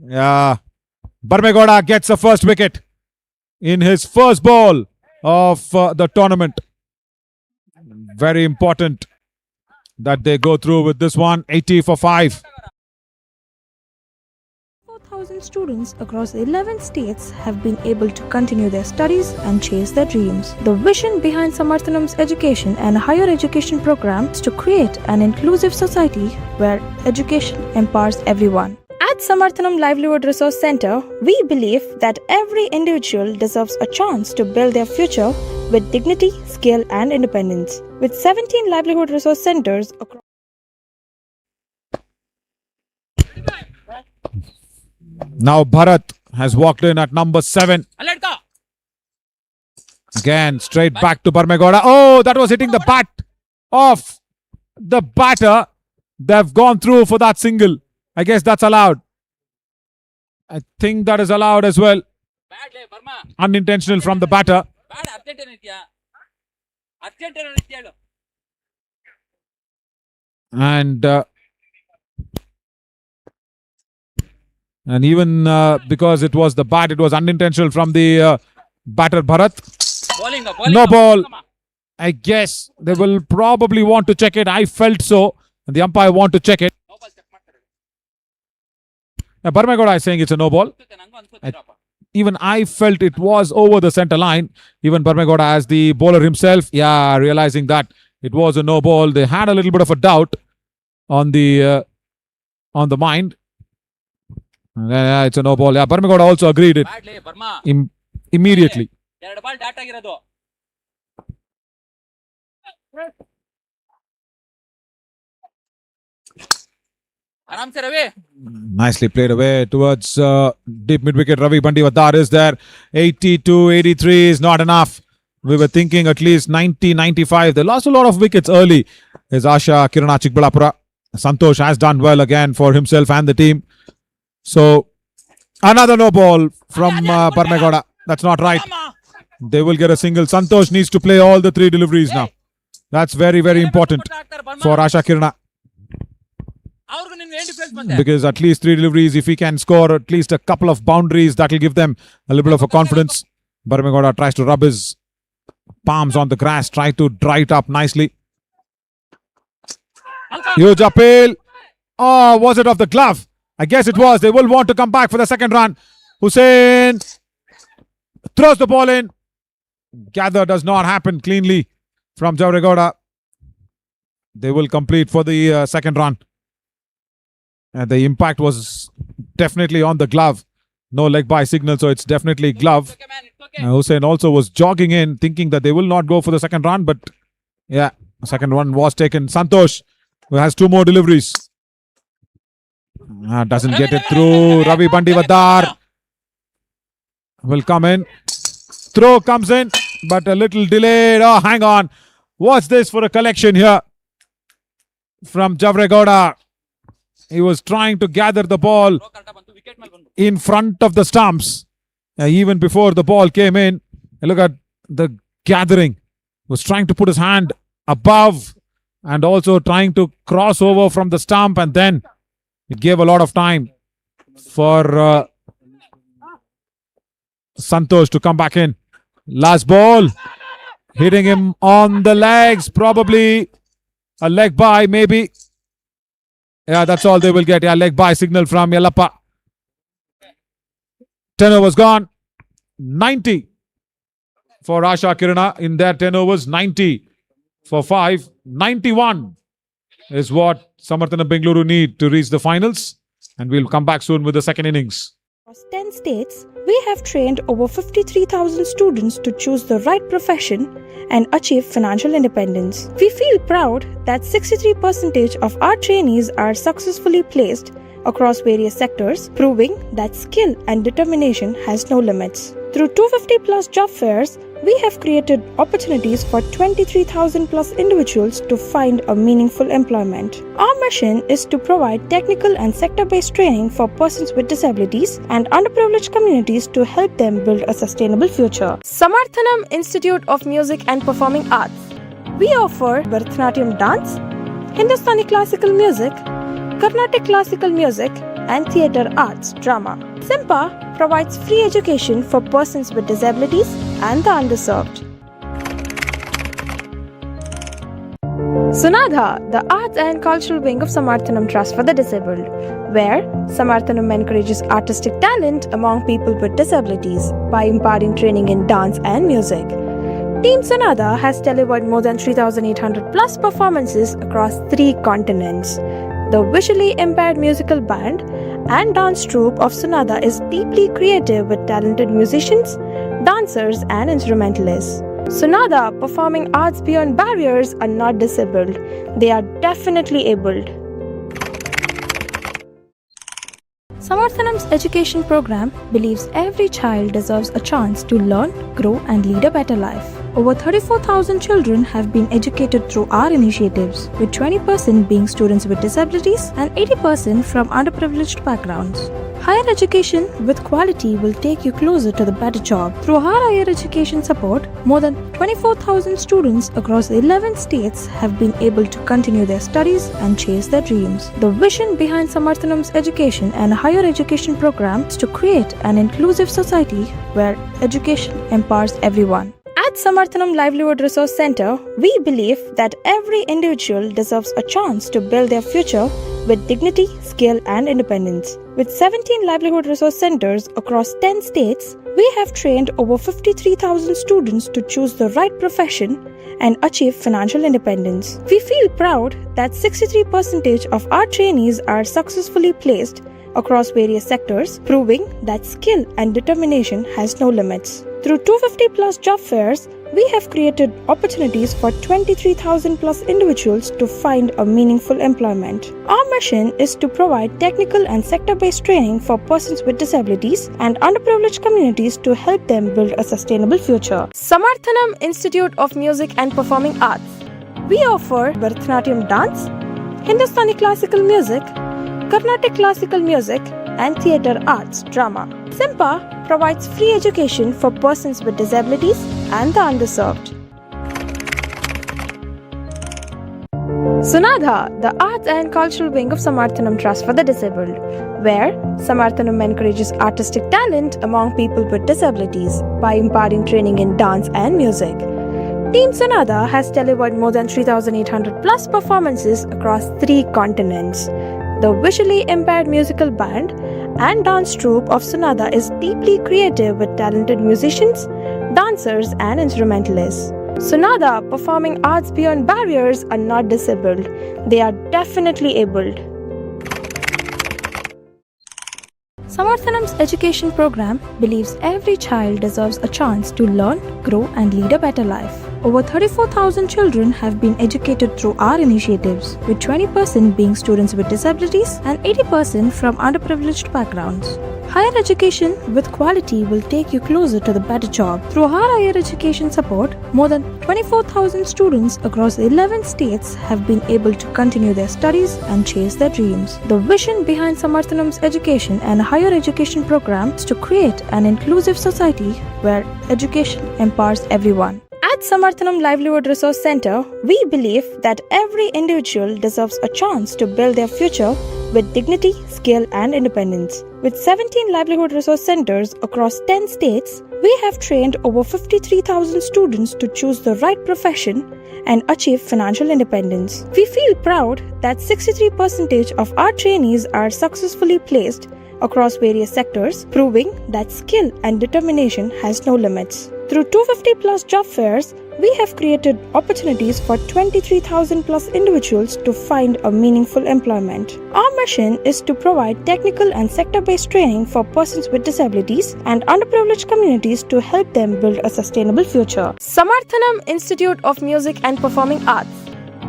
Barmegowda gets the first wicket in his first ball of the tournament. Very important that they go through with this one. 80 for 5. 4,000 students across 11 states have been able to continue their studies and chase their dreams. The vision behind Samarthanam's education and higher education program is to create an inclusive society where education empowers everyone. At Samarthanam Livelihood Resource Center, we believe that every individual deserves a chance to build their future with dignity, skill, and independence. With 17 livelihood resource centers across Now Bharat has walked in at number 7. Again, straight back to Barmegowda. Oh, that was hitting the bat of the batter. They've gone through for that single. I guess that's allowed. I think that is allowed as well. Unintentional from the batter. And even because it was the bat, it was unintentional from the batter Bharat. No ball. I guess they will probably want to check it. I felt so. And the umpire want to check it. Barmegowda is saying it's a no ball. Even I felt it was over the center line. Even Barmegowda as the bowler himself, realizing that it was a no ball. They had a little bit of a doubt on the mind. It's a no ball. Yeah, Barmegowda also agreed it immediately. Nicely played away towards deep mid-wicket. Ravi Bandiwadar is there. 82-83 is not enough. We were thinking at least 90-95. They lost a lot of wickets early. Is Asha Kirana Chikkaballapura. Santosh has done well again for himself and the team. So, another no ball from Barmegowda. That's not right. They will get a single. Santosh needs to play all the 3 deliveries now. That's very, very important for Asha Kirana. Because at least 3 deliveries, if he can score at least a couple of boundaries, that will give them a little bit of a confidence. Barmegowda tries to rub his palms on the grass, try to dry it up nicely. Huge appeal. Oh, was it off the glove? I guess it was. They will want to come back for the second run. Hussain throws the ball in. Gather does not happen cleanly from Javregowda. They will complete for the second run. And the impact was definitely on the glove. No leg by signal, so it's definitely glove. Hussain also was jogging in, thinking that they will not go for the second run, but yeah, the second one was taken. Santosh, who has 2 more deliveries. Doesn't get it through. Ravi Bandivadar will come in. Throw comes in, but a little delayed. Oh, hang on. What's this for a collection here from Javregowda? He was trying to gather the ball in front of the stumps. Even before the ball came in. Look at the gathering. He was trying to put his hand above and also trying to cross over from the stump, and then it gave a lot of time for Santosh to come back in. Last ball, hitting him on the legs, probably a leg by, maybe. Yeah, that's all they will get. Yeah, leg by signal from Yellappa. 10 overs gone. 90 for Asha Kirana in their 10 overs. 90 for 5. 91 is what Samarthanam Bengaluru need to reach the finals. And we'll come back soon with the second innings. Across 10 states, we have trained over 53,000 students to choose the right profession and achieve financial independence. We feel proud that 63% of our trainees are successfully placed across various sectors, proving that skill and determination has no limits. Through 250 plus job fairs, we have created opportunities for 23,000 plus individuals to find a meaningful employment. Our mission is to provide technical and sector-based training for persons with disabilities and underprivileged communities to help them build a sustainable future. Samarthanam Institute of Music and Performing Arts. We offer Bharatanatyam dance, Hindustani classical music, Carnatic classical music, and theatre arts drama. SIMPA provides free education for persons with disabilities and the underserved. Sunadha, the arts and cultural wing of Samarthanam Trust for the Disabled, where Samarthanam encourages artistic talent among people with disabilities by imparting training in dance and music. Team Sunadha has delivered more than 3,800 plus performances across 3 continents. The visually impaired musical band and dance troupe of Sunadha is deeply creative with talented musicians, dancers, and instrumentalists. Sunadha performing arts beyond barriers are not disabled. They are definitely abled. Samarthanam's education program believes every child deserves a chance to learn, grow, and lead a better life. Over 34,000 children have been educated through our initiatives, with 20% being students with disabilities and 80% from underprivileged backgrounds. Higher education with quality will take you closer to the better job. Through our higher education support, more than 24,000 students across 11 states have been able to continue their studies and chase their dreams. The vision behind Samarthanam's education and higher education program is to create an inclusive society where education empowers everyone. At Samarthanam Livelihood Resource Center, we believe that every individual deserves a chance to build their future with dignity, skill, and independence. With 17 livelihood resource centers across 10 states, we have trained over 53,000 students to choose the right profession and achieve financial independence. We feel proud that 63% of our trainees are successfully placed across various sectors, proving that skill and determination has no limits. Through 250 plus job fairs, we have created opportunities for 23,000 plus individuals to find a meaningful employment. Our mission is to provide technical and sector-based training for persons with disabilities and underprivileged communities to help them build a sustainable future. Samarthanam Institute of Music and Performing Arts. We offer Bharatanatyam dance, Hindustani classical music, Carnatic classical music, and theatre arts drama. SIMPA provides free education for persons with disabilities and the underserved. Sunadha, the arts and cultural wing of Samarthanam Trust for the Disabled, where Samarthanam encourages artistic talent among people with disabilities by imparting training in dance and music. Team Sunadha has delivered more than 3,800 plus performances across 3 continents. The visually impaired musical band and dance troupe of Sunadha is deeply creative with talented musicians, dancers, and instrumentalists. Sunadha performing arts beyond barriers are not disabled. They are definitely abled. Samarthanam's education program believes every child deserves a chance to learn, grow, and lead a better life. Over 34,000 children have been educated through our initiatives, with 20% being students with disabilities and 80% from underprivileged backgrounds. Higher education with quality will take you closer to the better job. Through our higher education support, more than 24,000 students across 11 states have been able to continue their studies and chase their dreams. The vision behind Samarthanam's education and higher education program is to create an inclusive society where education empowers everyone. At Samarthanam Livelihood Resource Center, we believe that every individual deserves a chance to build their future with dignity, skill, and independence. With 17 livelihood resource centers across 10 states, we have trained over 53,000 students to choose the right profession and achieve financial independence. We feel proud that 63% of our trainees are successfully placed across various sectors, proving that skill and determination has no limits. Through 250 plus job fairs, we have created opportunities for 23,000 plus individuals to find a meaningful employment. Our mission is to provide technical and sector-based training for persons with disabilities and underprivileged communities to help them build a sustainable future. Samarthanam Institute of Music and Performing Arts.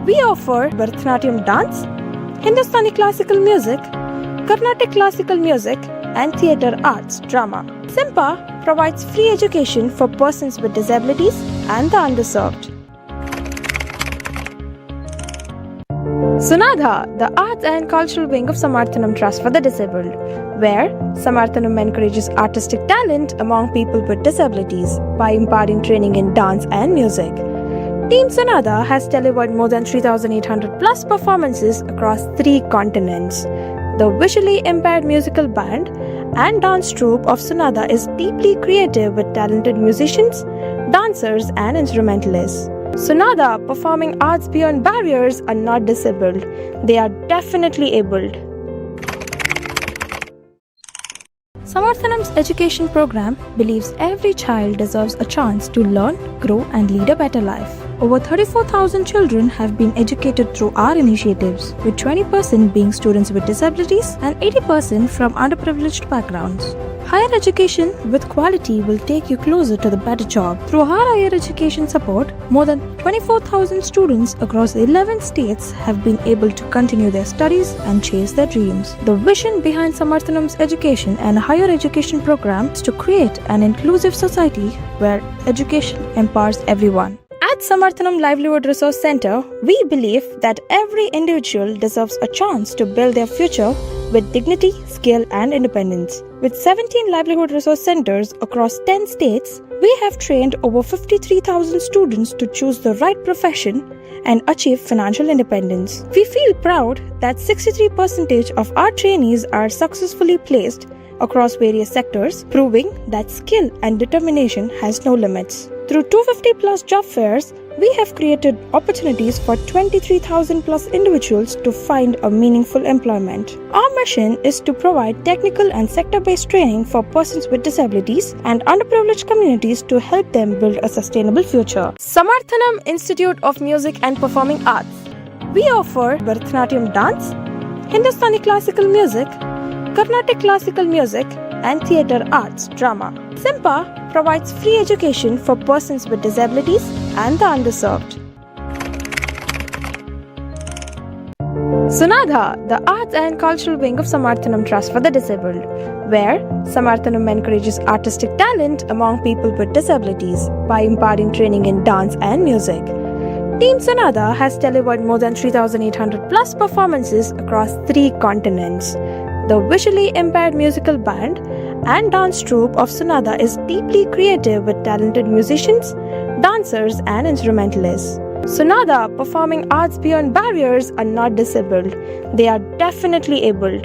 We offer Bharatanatyam dance, Hindustani classical music, Carnatic classical music, and theatre arts drama. SIMPA provides free education for persons with disabilities and the underserved. Sunadha, the arts and cultural wing of Samarthanam Trust for the Disabled, where Samarthanam encourages artistic talent among people with disabilities by imparting training in dance and music. Team Sunadha has delivered more than 3,800 plus performances across 3 continents. The visually impaired musical band and dance troupe of Sunadha is deeply creative with talented musicians, dancers, and instrumentalists. Sunadha performing arts beyond barriers are not disabled, they are definitely abled. Samarthanam's education program believes every child deserves a chance to learn, grow, and lead a better life. Over 34,000 children have been educated through our initiatives, with 20% being students with disabilities and 80% from underprivileged backgrounds. Higher education with quality will take you closer to the better job. Through our higher education support, more than 24,000 students across 11 states have been able to continue their studies and chase their dreams. The vision behind Samarthanam's education and higher education program is to create an inclusive society where education empowers everyone. At Samarthanam Livelihood Resource Center, we believe that every individual deserves a chance to build their future with dignity, skill, and independence. With 17 livelihood resource centers across 10 states, we have trained over 53,000 students to choose the right profession and achieve financial independence. We feel proud that 63% of our trainees are successfully placed across various sectors, proving that skill and determination has no limits. Through 250 plus job fairs, we have created opportunities for 23,000 plus individuals to find a meaningful employment. Our mission is to provide technical and sector-based training for persons with disabilities and underprivileged communities to help them build a sustainable future. Samarthanam Institute of Music and Performing Arts. We offer Bharatanatyam dance, Hindustani classical music, Carnatic classical music, and theatre arts drama. SIMPA provides free education for persons with disabilities and the underserved. Sunadha, the arts and cultural wing of Samarthanam Trust for the Disabled, where Samarthanam encourages artistic talent among people with disabilities by imparting training in dance and music. Team Sunadha has delivered more than 3,800 plus performances across 3 continents. The visually impaired musical band and dance troupe of Sunadha is deeply creative with talented musicians, dancers, and instrumentalists. Sunadha performing arts beyond barriers are not disabled, they are definitely abled.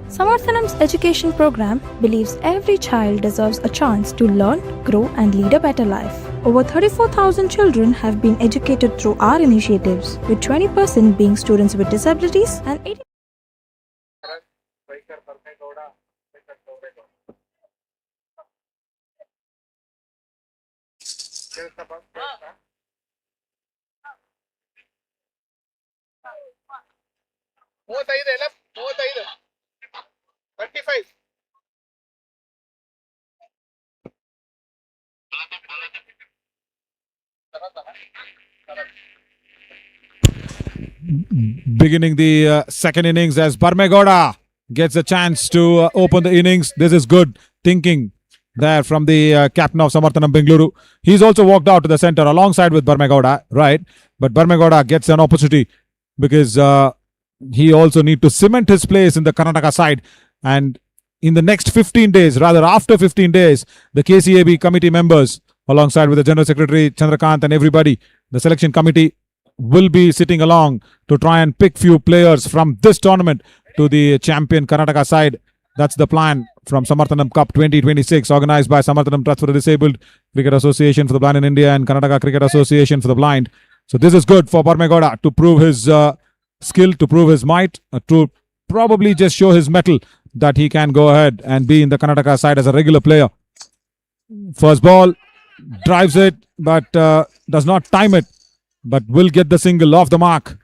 Samarthanam's education program believes every child deserves a chance to learn, grow, and lead a better life. Over 34,000 children have been educated through our initiatives, with 20% being students with disabilities and 80%. Beginning the second innings as Barmegoda gets a chance to open the innings. This is good thinking there from the captain of Samarthanam Bengaluru. He's also walked out to the centre alongside with Barmegoda, right? But Barmegoda gets an opportunity because he also need to cement his place in the Karnataka side. And in the next 15 days, rather after 15 days, the KCAB committee members, alongside with the General Secretary Chandrakant and everybody, the selection committee will be sitting along to try and pick few players from this tournament to the champion Karnataka side. That's the plan from Samarthanam Cup 2026, organized by Samarthanam Trust for the Disabled, Cricket Association for the Blind in India, and Karnataka Cricket Association for the Blind. So this is good for Barmegoda to prove his skill, to prove his might, to probably just show his mettle that he can go ahead and be in the Karnataka side as a regular player. First ball, drives it, but does not time it, but will get the single off the mark.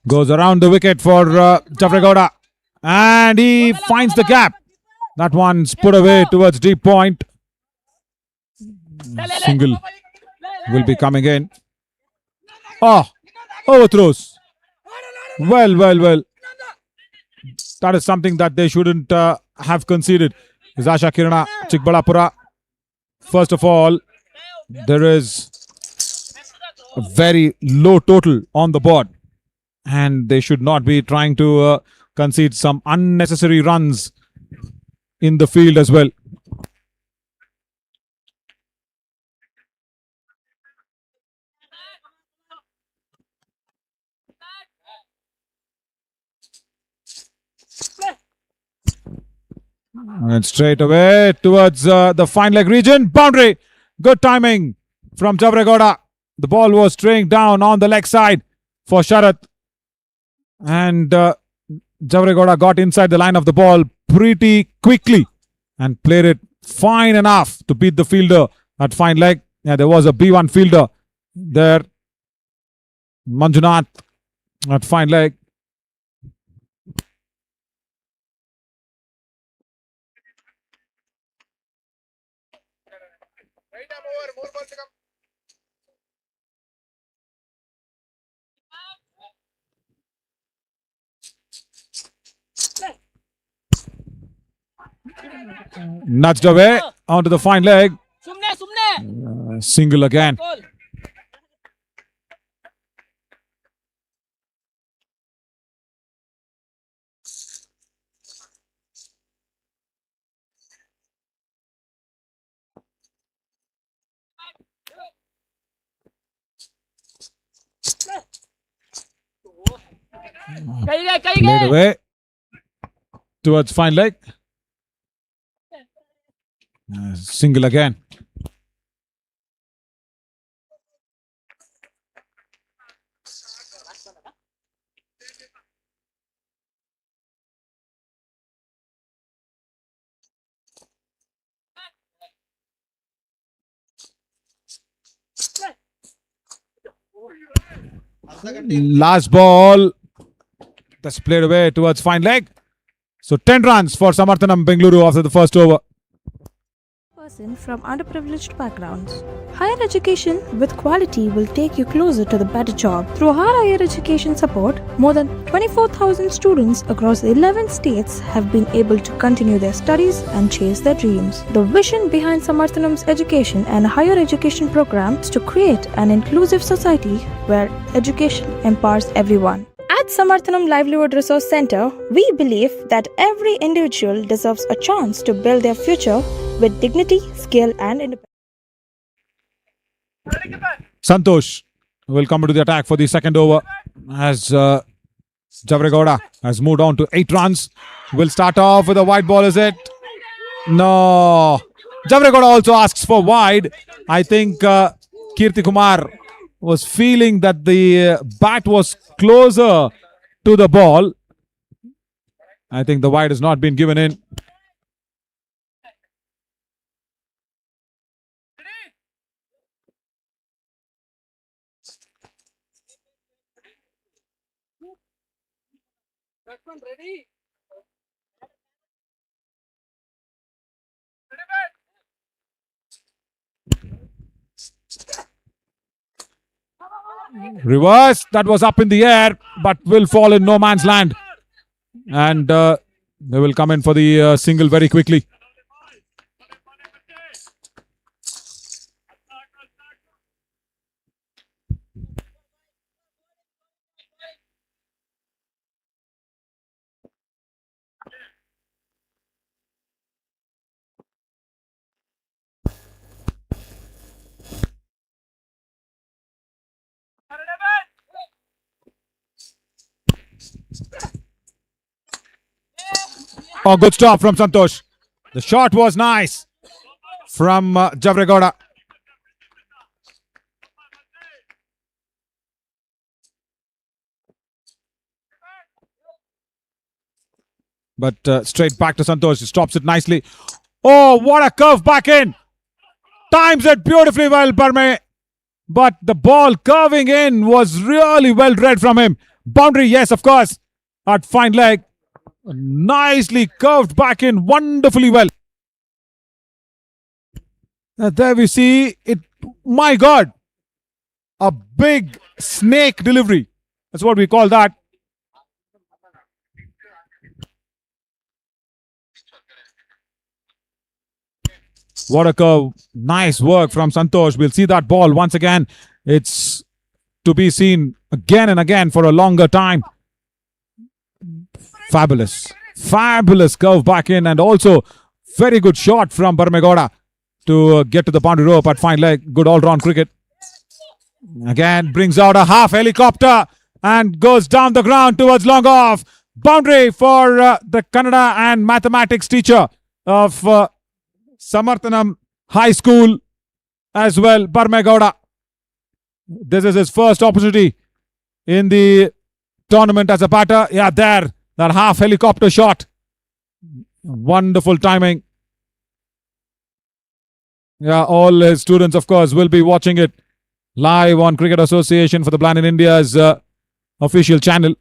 Goes around the wicket for Javregowda, and he finds the gap. That one's put away towards deep point. Single will be coming in. Oh, overthrows. Well. That is something that they shouldn't have conceded. Is Asha Kirana Chikkaballapura. First of all, there is a very low total on the board, and they should not be trying to concede some unnecessary runs in the field as well. And straight away towards the fine leg region. Boundary. Good timing from Javregowda. The ball was straying down on the leg side for Sharath. And Javregowda got inside the line of the ball pretty quickly and played it fine enough to beat the fielder at fine leg. Yeah, there was a B1 fielder there. Manjunath at fine leg. Nudged away onto the fine leg. Single again. Played away towards fine leg. Single again. Last ball. That's played away towards fine leg. So 10 runs for Samarthanam Bengaluru after the first over. From underprivileged backgrounds. Higher education with quality will take you closer to the better job. Through our higher education support, more than 24,000 students across 11 states have been able to continue their studies and chase their dreams. The vision behind Samarthanam's education and higher education program is to create an inclusive society where education empowers everyone. At Samarthanam Livelihood Resource Center, we believe that every individual deserves a chance to build their future with dignity, skill and independence. Santosh will come into the attack for the second over as Javregowda has moved on to 8 runs. Will start off with a white ball, is it? No. Javregoda also asks for wide. I think Kirti Kumar was feeling that the bat was closer to the ball. I think the wide has not been given in. Reverse. That was up in the air, but will fall in no man's land. And they will come in for the single very quickly. Oh, good stop from Santosh. The shot was nice from Javregoda. But straight back to Santosh. He stops it nicely. Oh, what a curve back in. Times it beautifully well, Parme. But the ball curving in was really well read from him. Boundary, yes, of course. At fine leg. Nicely curved back in wonderfully well. There we see it. My God. A big snake delivery. That's what we call that. What a curve. Nice work from Santosh. We'll see that ball once again. It's to be seen again and again for a longer time. Fabulous. Fabulous curve back in, and also very good shot from Barmegoda to get to the boundary rope at fine leg. Good all-round cricket. Again, brings out a half helicopter and goes down the ground towards long off. Boundary for the Kannada and mathematics teacher of Samarthanam High School as well, Barmegoda. This is his first opportunity in the tournament as a batter. Yeah, there. That half helicopter shot. Wonderful timing. Yeah, all his students, of course, will be watching it live on Cricket Association for the Blind in India's official channel.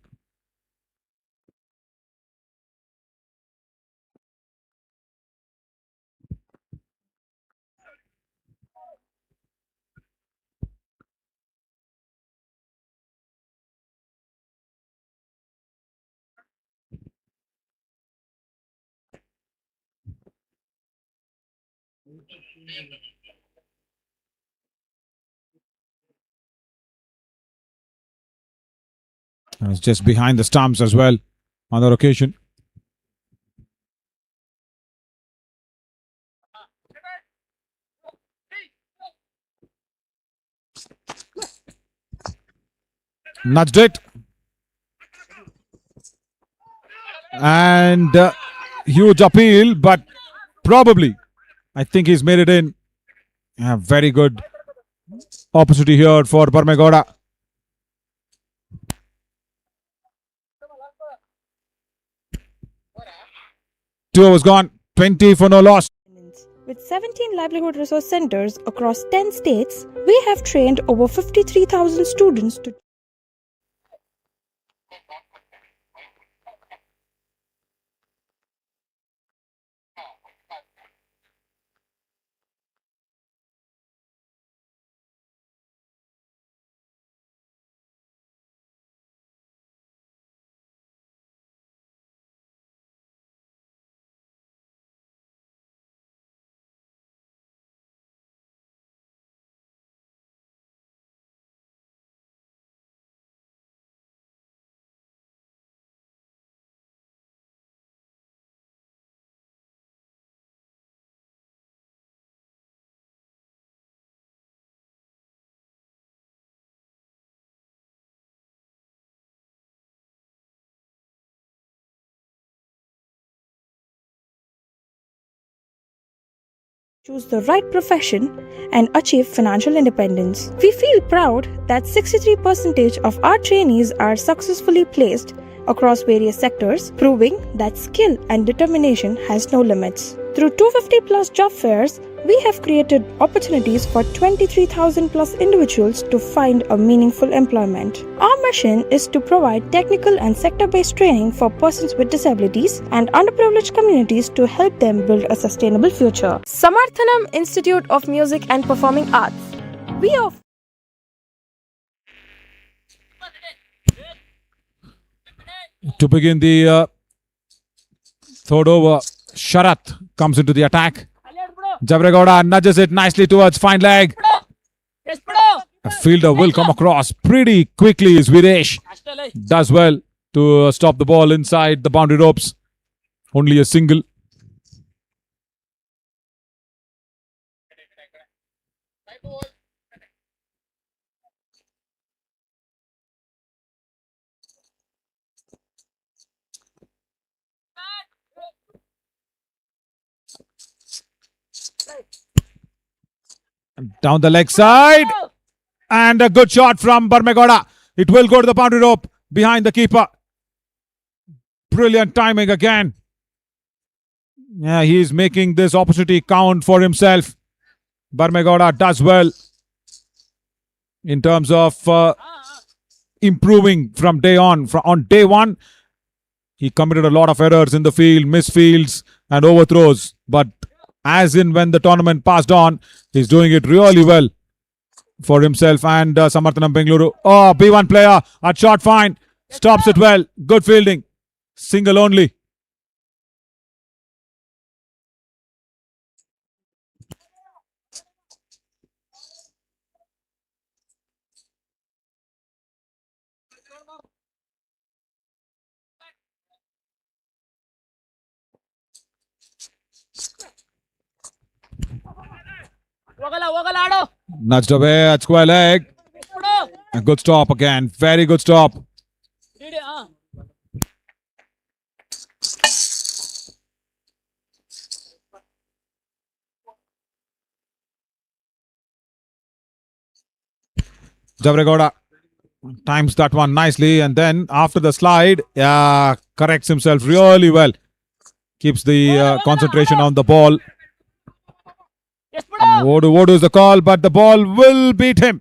And it's just behind the stumps as well on that occasion. Nudged it. And huge appeal, but probably, I think he's made it in. Yeah, very good opportunity here for Barmegoda. Two overs gone, 20 for no loss. With 17 livelihood resource centers across 10 states, we have trained over 53,000 students to choose the right profession, and achieve financial independence. We feel proud that 63% of our trainees are successfully placed across various sectors, proving that skill and determination has no limits. Through 250 plus job fairs, we have created opportunities for 23,000 plus individuals to find a meaningful employment. Our mission is to provide technical and sector-based training for persons with disabilities and underprivileged communities to help them build a sustainable future. Samarthanam Institute of Music and Performing Arts. We offer To begin the third over, Sharat comes into the attack. Jabregowda nudges it nicely towards fine leg. A fielder will come across pretty quickly. Videsh does well to stop the ball inside the boundary ropes. Only a single. Down the leg side. And a good shot from Barmegoda. It will go to the boundary rope behind the keeper. Brilliant timing again. Yeah, he is making this opportunity count for himself. Barmegoda does well in terms of improving from day on. On day one, he committed a lot of errors in the field, misfields and overthrows. But as in when the tournament passed on, he's doing it really well for himself and Samarthanam Bengaluru. Oh, B1 player at short fine. Stops it well. Good fielding. Single only. Nudged away at square leg. A good stop again. Very good stop. Jabregowda times that one nicely, and then after the slide, corrects himself really well. Keeps the concentration on the ball. Vodu is the call, but the ball will beat him.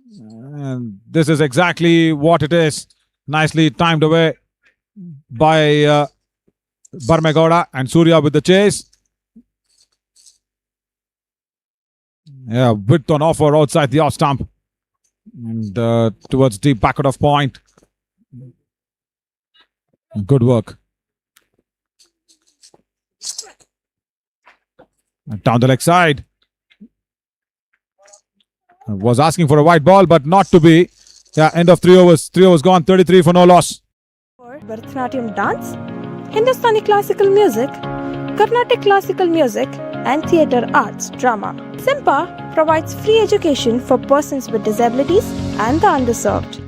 And this is exactly what it is. Nicely timed away by Barmegoda and Surya with the chase. Yeah, width on offer outside the off stump. And towards deep back of point. Good work. Down the leg side. Was asking for a white ball, but not to be. Yeah, end of 3 overs. 3 overs gone. 33 for no loss. for Bharatanatyam dance, Hindustani classical music, Carnatic classical music, and theatre arts drama. SIMPA provides free education for persons with disabilities and the underserved.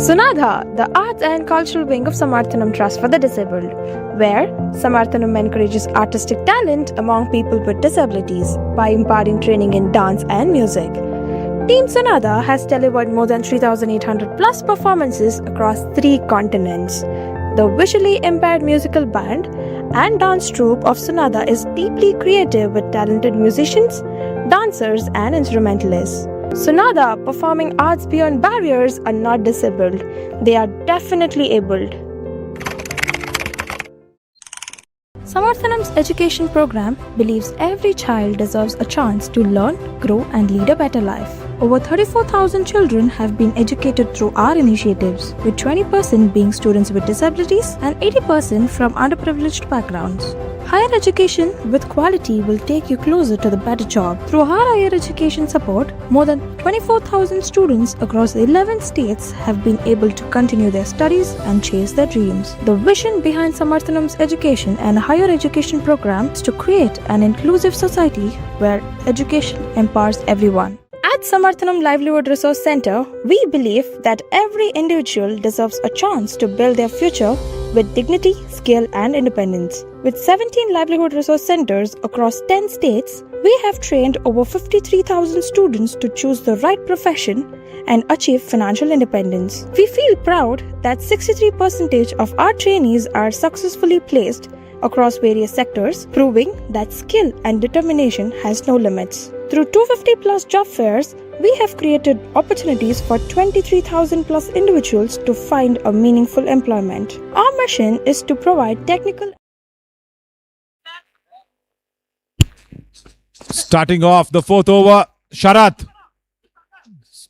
Sunadha, the arts and cultural wing of Samarthanam Trust for the Disabled, where Samarthanam encourages artistic talent among people with disabilities by imparting training in dance and music. Team Sunadha has delivered more than 3,800 plus performances across 3 continents. The visually impaired musical band and dance troupe of Sunadha is deeply creative with talented musicians, dancers and instrumentalists. Sunadha performing arts beyond barriers are not disabled. They are definitely abled. Samarthanam's education program believes every child deserves a chance to learn, grow and lead a better life. Over 34,000 children have been educated through our initiatives, with 20% being students with disabilities and 80% from underprivileged backgrounds. Higher education with quality will take you closer to the better job. Through our higher education support, more than 24,000 students across 11 states have been able to continue their studies and chase their dreams. The vision behind Samarthanam's education and higher education program is to create an inclusive society where education empowers everyone. At Samarthanam Livelihood Resource Center, we believe that every individual deserves a chance to build their future with dignity, skill and independence. With 17 livelihood resource centers across 10 states, we have trained over 53,000 students to choose the right profession and achieve financial independence. We feel proud that 63% of our trainees are successfully placed across various sectors, proving that skill and determination has no limits. Through 250 plus job fairs, we have created opportunities for 23,000 plus individuals to find a meaningful employment. Our mission is to provide technical. Starting off the fourth over, Sharath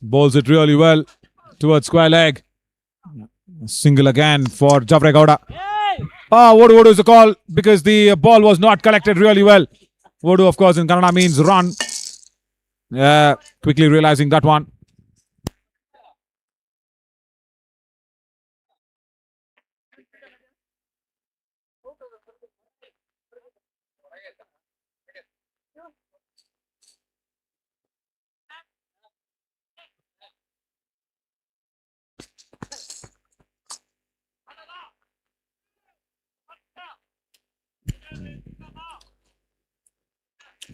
bowls it really well towards square leg. Single again for Javregowda. Vodu is the call because the ball was not collected really well. Vodu, of course, in Kannada means run. Quickly realizing that one.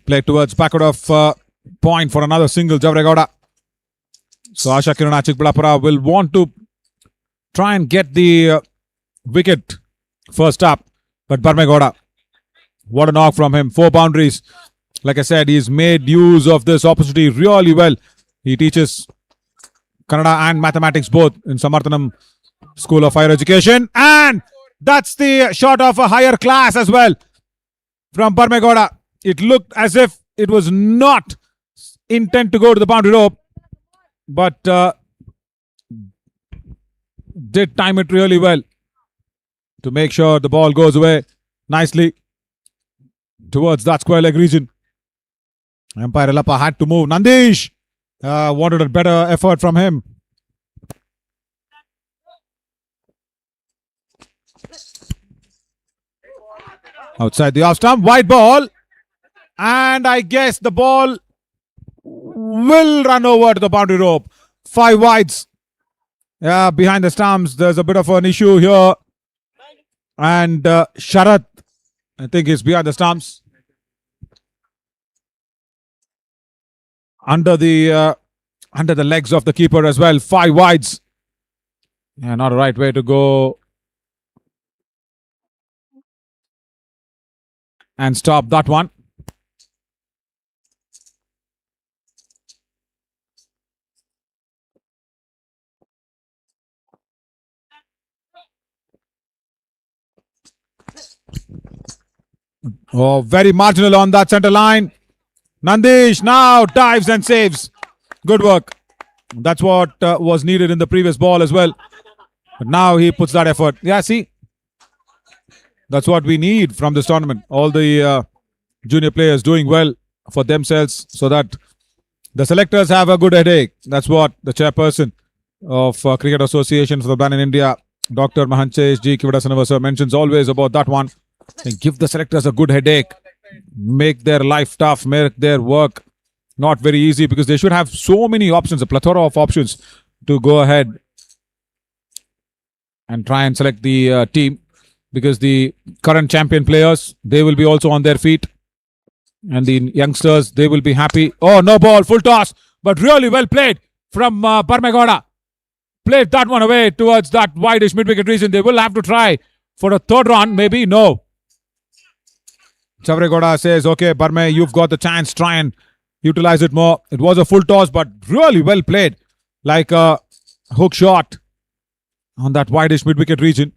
Play towards backward of point for another single, Javregowda. So Asha Kirana Chikkaballapura will want to try and get the wicket first up. But Barmegowda, what a knock from him. 4 boundaries. Like I said, he's made use of this opportunity really well. He teaches Kannada and mathematics both in Samarthanam School of Higher Education. And that's the shot of a higher class as well from Barmegowda. It looked as if it was not intent to go to the boundary rope, but did time it really well to make sure the ball goes away nicely towards that square leg region. Umpire Elappa had to move. Nandish wanted a better effort from him. Outside the off stump, wide ball. And I guess the ball will run over to the boundary rope. 5 wides. Behind the stumps, there's a bit of an issue here. And Sharath, I think, is behind the stumps. Under the legs of the keeper as well. 5 wides. Yeah, not a right way to go. And stop that one. Oh, very marginal on that centre line. Nandish now dives and saves. Good work. That's what was needed in the previous ball as well. But now he puts that effort. Yeah, see. That's what we need from this tournament. All the junior players doing well for themselves so that the selectors have a good headache. That's what the chairperson of Cricket Association for the Ban in India, Dr. Mahanchesh G. Kivadasanavasa, mentions always about that one. And give the selectors a good headache. Make their life tough. Make their work not very easy because they should have so many options, a plethora of options to go ahead and try and select the team. Because the current champion players, they will be also on their feet. And the youngsters, they will be happy. Oh, no ball, full toss. But really well played from Barmegowda. Played that one away towards that wide-ish mid-wicket region. They will have to try for a third run, maybe. No. Javregowda says, okay, Barme, you've got the chance. Try and utilize it more. It was a full toss, but really well played. Like a hook shot on that wide-ish mid-wicket region.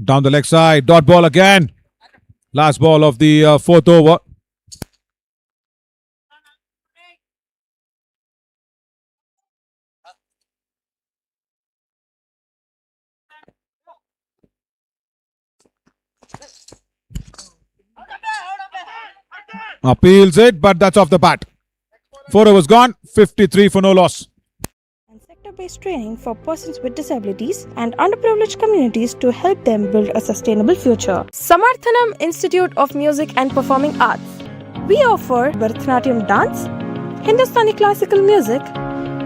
Down the leg side, dot ball again. Last ball of the fourth over. Appeals it, but that's off the bat. 4 overs gone, 53 for no loss. And sector face training for persons with disabilities and underprivileged communities to help them build a sustainable future. Samarthanam Institute of Music and Performing Arts. We offer Bharatanatyam dance, Hindustani classical music,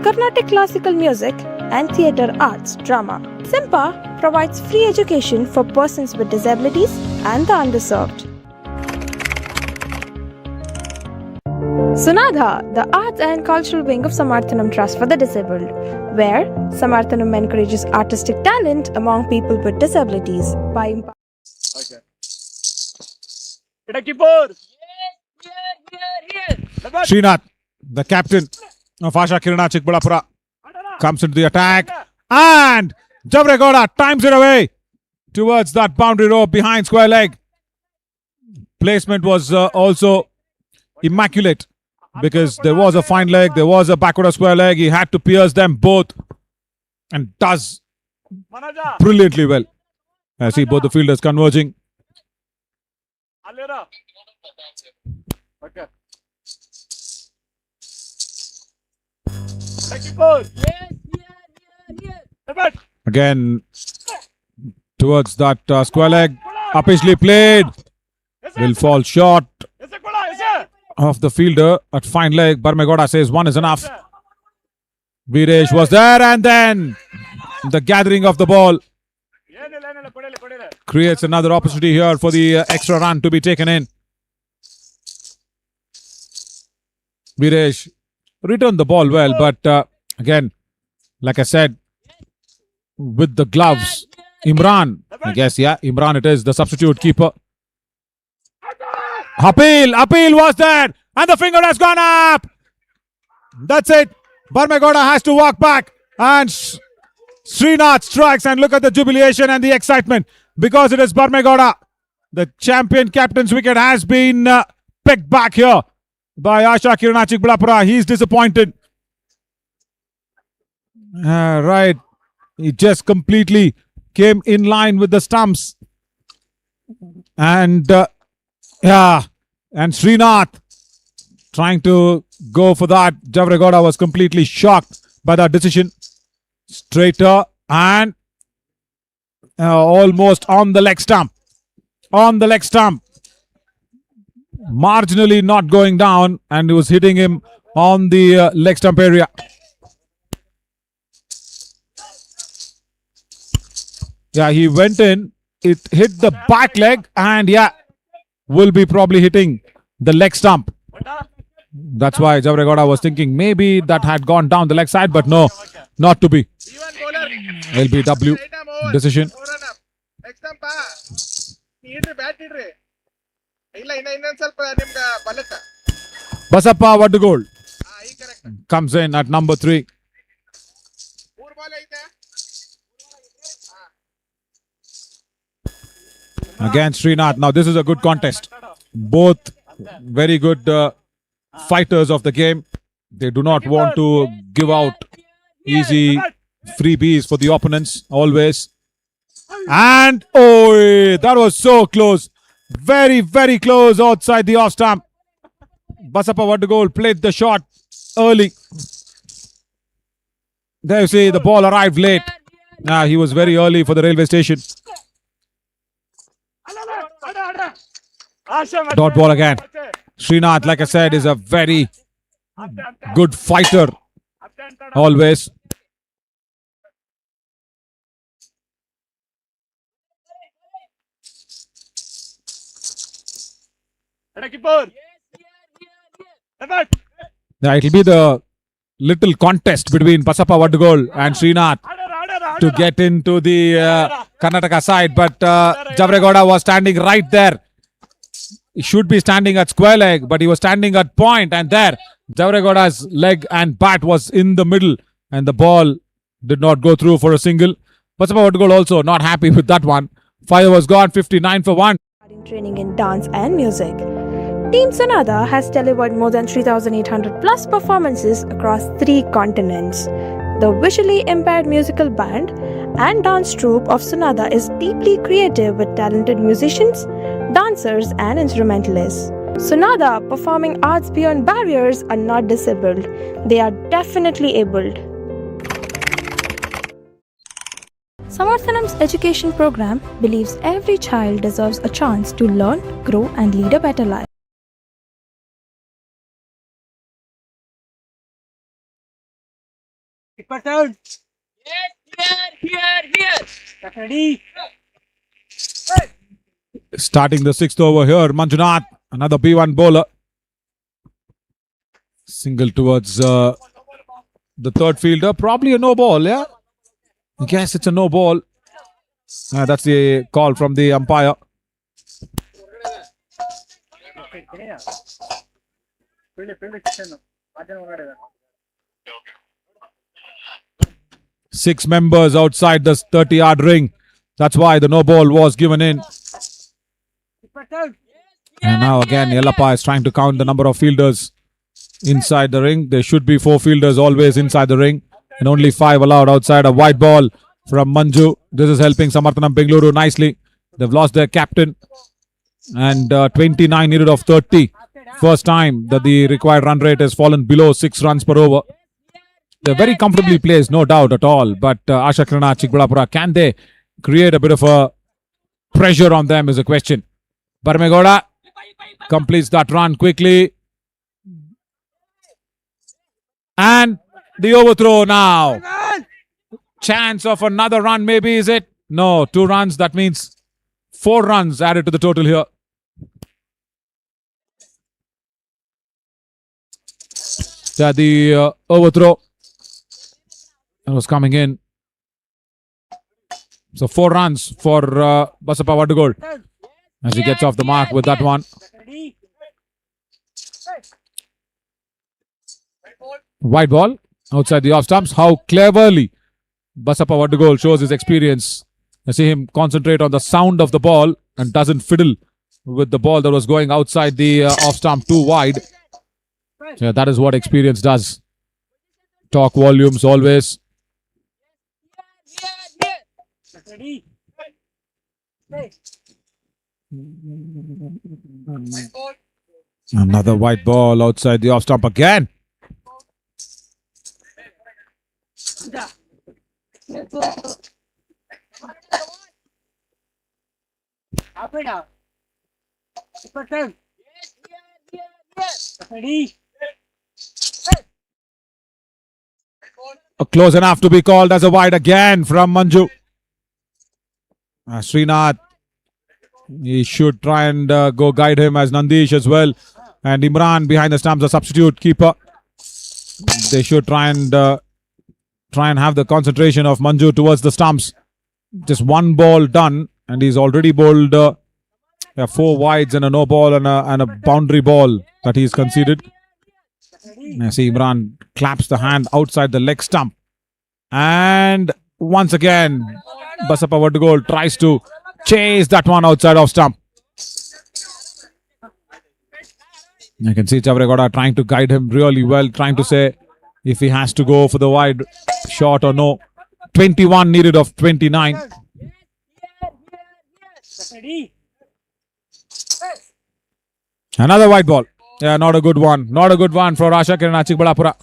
Carnatic classical music, and theatre arts drama. SIMPA provides free education for persons with disabilities and the underserved. Sunadha, the arts and cultural wing of Samarthanam Trust for the Disabled, where Samarthanam encourages artistic talent among people with disabilities by Srinath, the captain of Asha Kirana Chikkaballapura, comes into the attack, and Javregoda times it away towards that boundary rope behind square leg. Placement was also immaculate because there was a fine leg, there was a backward square leg. He had to pierce them both and does brilliantly well. I see both the fielders converging. Again, towards that square leg, uppishly played, will fall short of the fielder at fine leg. Barmegoda says one is enough. Viresh was there, and then the gathering of the ball creates another opportunity here for the extra run to be taken in. Viresh returned the ball well, but again, like I said, with the gloves, Imran, I guess, yeah, Imran it is, the substitute keeper. Appeal was there, and the finger has gone up. That's it. Barmegoda has to walk back, and Srinath strikes, and look at the jubilation and the excitement because it is Barmegoda. The champion captain's wicket has been picked back here by Asha Kirana Chikkaballapura. He's disappointed. Right. He just completely came in line with the stumps. And and Srinath trying to go for that. Javregoda was completely shocked by that decision. Straighter and almost on the leg stump. On the leg stump. Marginally not going down, and it was hitting him on the leg stump area. Yeah, he went in, it hit the back leg, and yeah, will be probably hitting the leg stump. That's why Javregoda was thinking maybe that had gone down the leg side, but no, not to be. LBW decision. Basappa Vadugol comes in at number 3. Against Srinath. Now this is a good contest. Both very good fighters of the game. They do not want to give out easy freebies for the opponents always. And oh, that was so close. Very, very close outside the off stump. Basappa Vadugol played the shot early. There you see the ball arrived late. He was very early for the railway station. Dot ball again. Srinath, like I said, is a very good fighter. Always. Yeah, it'll be the little contest between Basappa Vadugol and Srinath to get into the Karnataka side, but Javregoda was standing right there. He should be standing at square leg, but he was standing at point, and there Javregoda's leg and bat was in the middle, and the ball did not go through for a single. Basappa Vadugol also not happy with that one. Fire was gone, 59 for 1. Training in dance and music. Team Sunadha has delivered more than 3,800 plus performances across 3 continents. The visually impaired musical band and dance troupe of Sunadha is deeply creative with talented musicians, dancers and instrumentalists. Sunadha performing arts beyond barriers are not disabled. They are definitely abled. Samarthanam's education program believes every child deserves a chance to learn, grow, and lead a better life. Starting the sixth over here, Manjunath, another B1 bowler. Single towards the third fielder. Probably a no ball, yeah? I guess it's a no ball. That's the call from the umpire. Six members outside the 30-yard ring. That's why the no ball was given in. And now again, Yellappa is trying to count the number of fielders inside the ring. There should be 4 fielders always inside the ring. And only 5 allowed outside. A white ball from Manju. This is helping Samarthanam Bengaluru nicely. They've lost their captain. And 29 needed of 30. First time that the required run rate has fallen below 6 runs per over. They're very comfortably placed, no doubt at all. But Asha Kirana Chikkaballapura, can they create a bit of a pressure on them is a question. Barmegoda completes that run quickly. And the overthrow now. Chance of another run maybe, is it? No, 2 runs. That means 4 runs added to the total here. The overthrow was coming in. So 4 runs for Basappa Vadugol as he gets off the mark with that one. White ball outside the off stumps. How cleverly Basappa Vadugol shows his experience. I see him concentrate on the sound of the ball and doesn't fiddle with the ball that was going outside the off stump too wide. Yeah, that is what experience does. Talk volumes always. Another white ball outside the off stump again. Close enough to be called as a wide again from Manju. Srinath, he should try and go guide him as Nandish as well. And Imran behind the stumps, a substitute keeper. They should try and have the concentration of Manju towards the stumps. Just 1 ball done, and he's already bowled 4 wides and a no ball and a boundary ball that he's conceded. I see Imran claps the hand outside the leg stump. And once again, Basappa Vadugol tries to chase that one outside off stump. You can see Chavregoda trying to guide him really well, trying to say if he has to go for the wide shot or no. 21 needed of 29. Another white ball. Yeah, not a good one. Not a good one for Asha Kirana Chikkaballapura.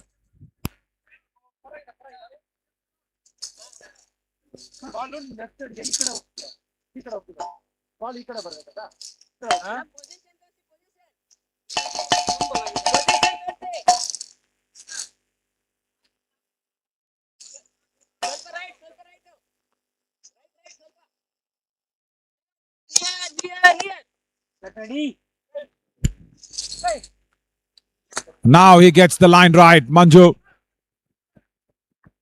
Now he gets the line right, Manju.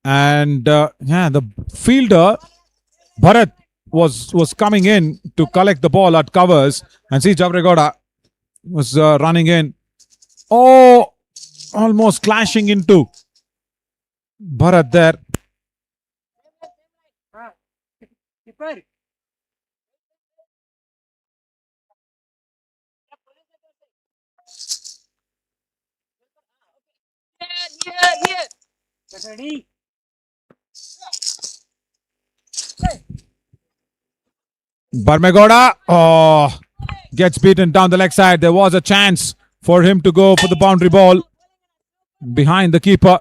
And the fielder, Bharat, was coming in to collect the ball at covers. And see, Javregoda was running in. Oh, almost clashing into Bharat there. Barmegoda gets beaten down the leg side. There was a chance for him to go for the boundary ball behind the keeper.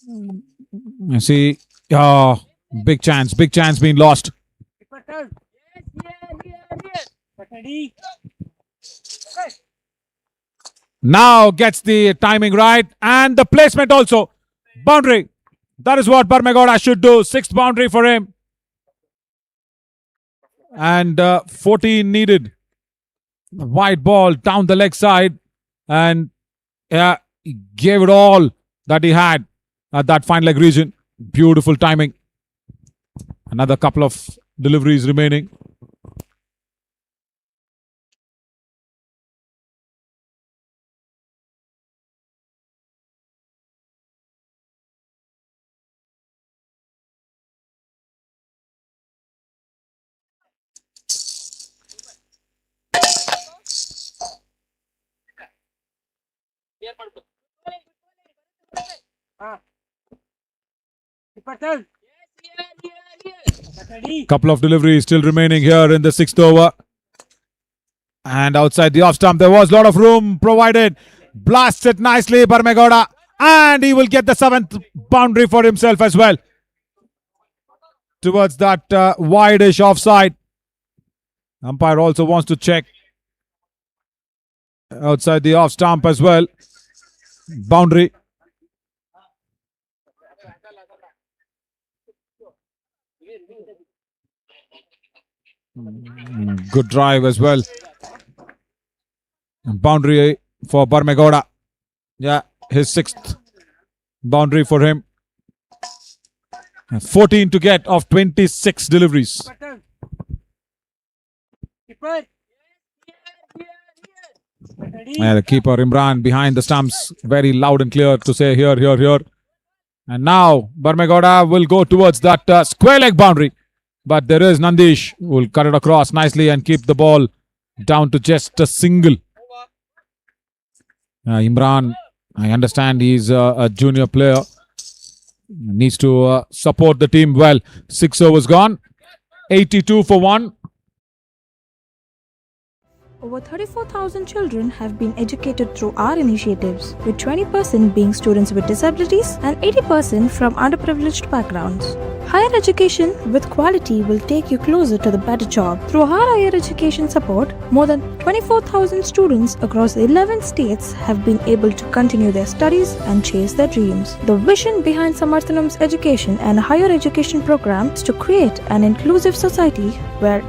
You see, Big chance being lost. Now gets the timing right and the placement also. Boundary. That is what Barmegoda should do. Sixth boundary for him. And 14 needed. Wide ball down the leg side. And yeah, he gave it all that he had at that fine leg region. Beautiful timing. Another couple of deliveries remaining. Couple of deliveries still remaining here in the sixth over. And outside the off stump, there was a lot of room provided. Blasts it nicely, Barmegoda. And he will get the seventh boundary for himself as well. Towards that wide-ish offside. Umpire also wants to check. Outside the off stump as well. Boundary. Good drive as well. Boundary for Barmegoda. Yeah, his sixth boundary for him. 14 to get of 26 deliveries. Yeah, the keeper Imran behind the stumps. Very loud and clear to say here, here, here. And now Barmegoda will go towards that square leg boundary. But there is Nandish who will cut it across nicely and keep the ball down to just a single. Imran, I understand he's a junior player. Needs to support the team well. 6 overs gone. 82 for 1. Over 34,000 children have been educated through our initiatives, with 20% being students with disabilities and 80% from underprivileged backgrounds. Higher education with quality will take you closer to the better job. Through our higher education support, more than 24,000 students across 11 states have been able to continue their studies and chase their dreams. The vision behind Samarthanam's education and higher education program is to create an inclusive society where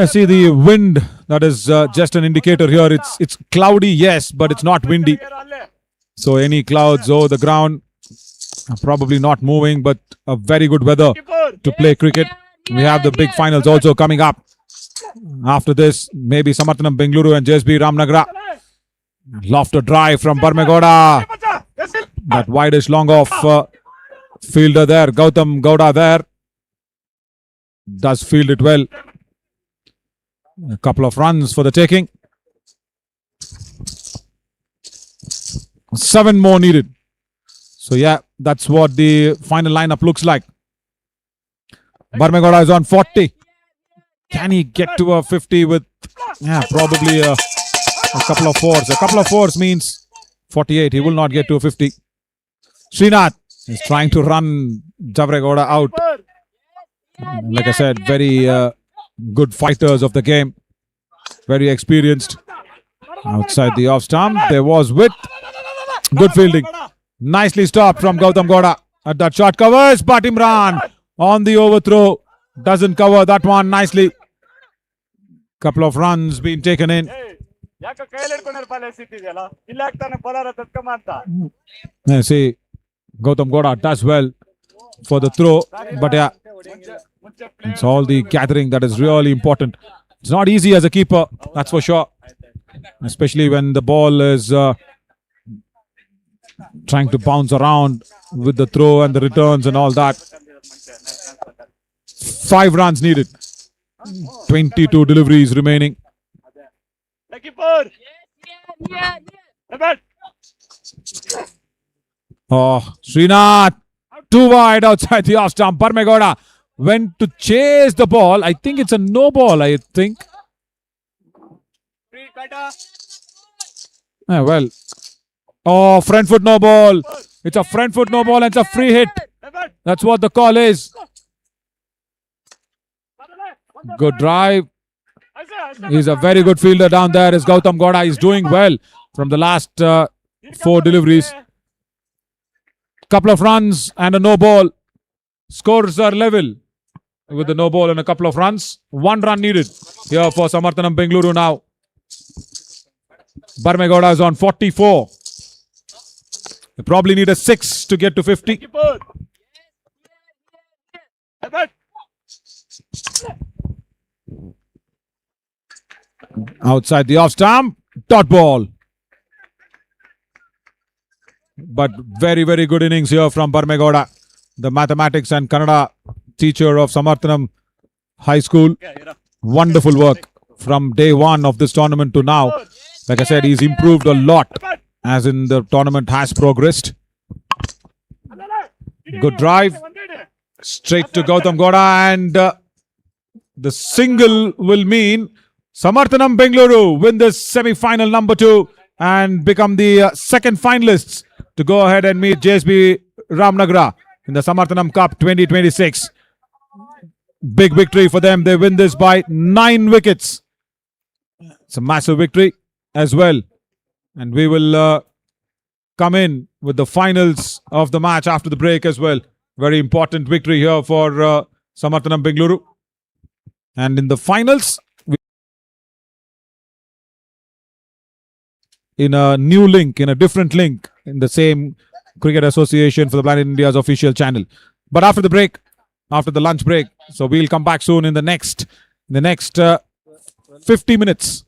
See the wind, that is just an indicator here. It's cloudy, yes, but it's not windy. So any clouds over the ground are probably not moving, but a very good weather to play cricket. We have the big finals also coming up. After this, maybe Samarthanam Bengaluru and JSB Ramnagara. Lofted drive from Barmegoda. That widest long off fielder there, Gautam Gowda there. Does field it well. A couple of runs for the taking. 7 more needed. So yeah, that's what the final lineup looks like. Barmegoda is on 40. Can he get to a 50 with probably a couple of fours? A couple of fours means 48. He will not get to a 50. Srinath is trying to run Javregoda out. Like I said, very good fighters of the game. Very experienced. Outside the off stump, there was width. Good fielding. Nicely stopped from Gautam Gowda. At that shot covers, but Imran on the overthrow doesn't cover that one nicely. Couple of runs being taken in. See, Gautam Gowda does well for the throw, but yeah, it's all the gathering that is really important. It's not easy as a keeper, that's for sure. Especially when the ball is trying to bounce around with the throw and the returns and all that. 5 runs needed. 22 deliveries remaining. Oh, Srinath. Too wide outside the off stump. Barmegoda went to chase the ball. I think it's a no ball, I think. Well. Oh, front foot no ball. It's a front foot no ball and it's a free hit. That's what the call is. Good drive. He's a very good fielder down there. Is Gautam Gowda. He's doing well from the last 4 deliveries. Couple of runs and a no ball. Scores are level with the no ball and a couple of runs. 1 run needed here for Samarthanam Bengaluru now. Barmegowda is on 44. They probably need a 6 to get to 50. Outside the off stump, dot ball. But very, very good innings here from Barmegowda, the mathematics and Kannada teacher of Samarthanam High School. Wonderful work from day one of this tournament to now. Like I said, he's improved a lot as in the tournament has progressed. Good drive. Straight to Gautam Gowda, and the single will mean Samarthanam Bengaluru win this semi-final number 2 and become the second finalists to go ahead and meet JSB Ramnagara in the Samarthanam Cup 2026. Big victory for them. They win this by 9 wickets. It's a massive victory as well. And we will come in with the finals of the match after the break as well. Very important victory here for Samarthanam Bengaluru. And in the finals, in a new link, in a different link, in the same Cricket Association for the Blind India's official channel. But after the break, after the lunch break, so we'll come back soon in the next 50 minutes.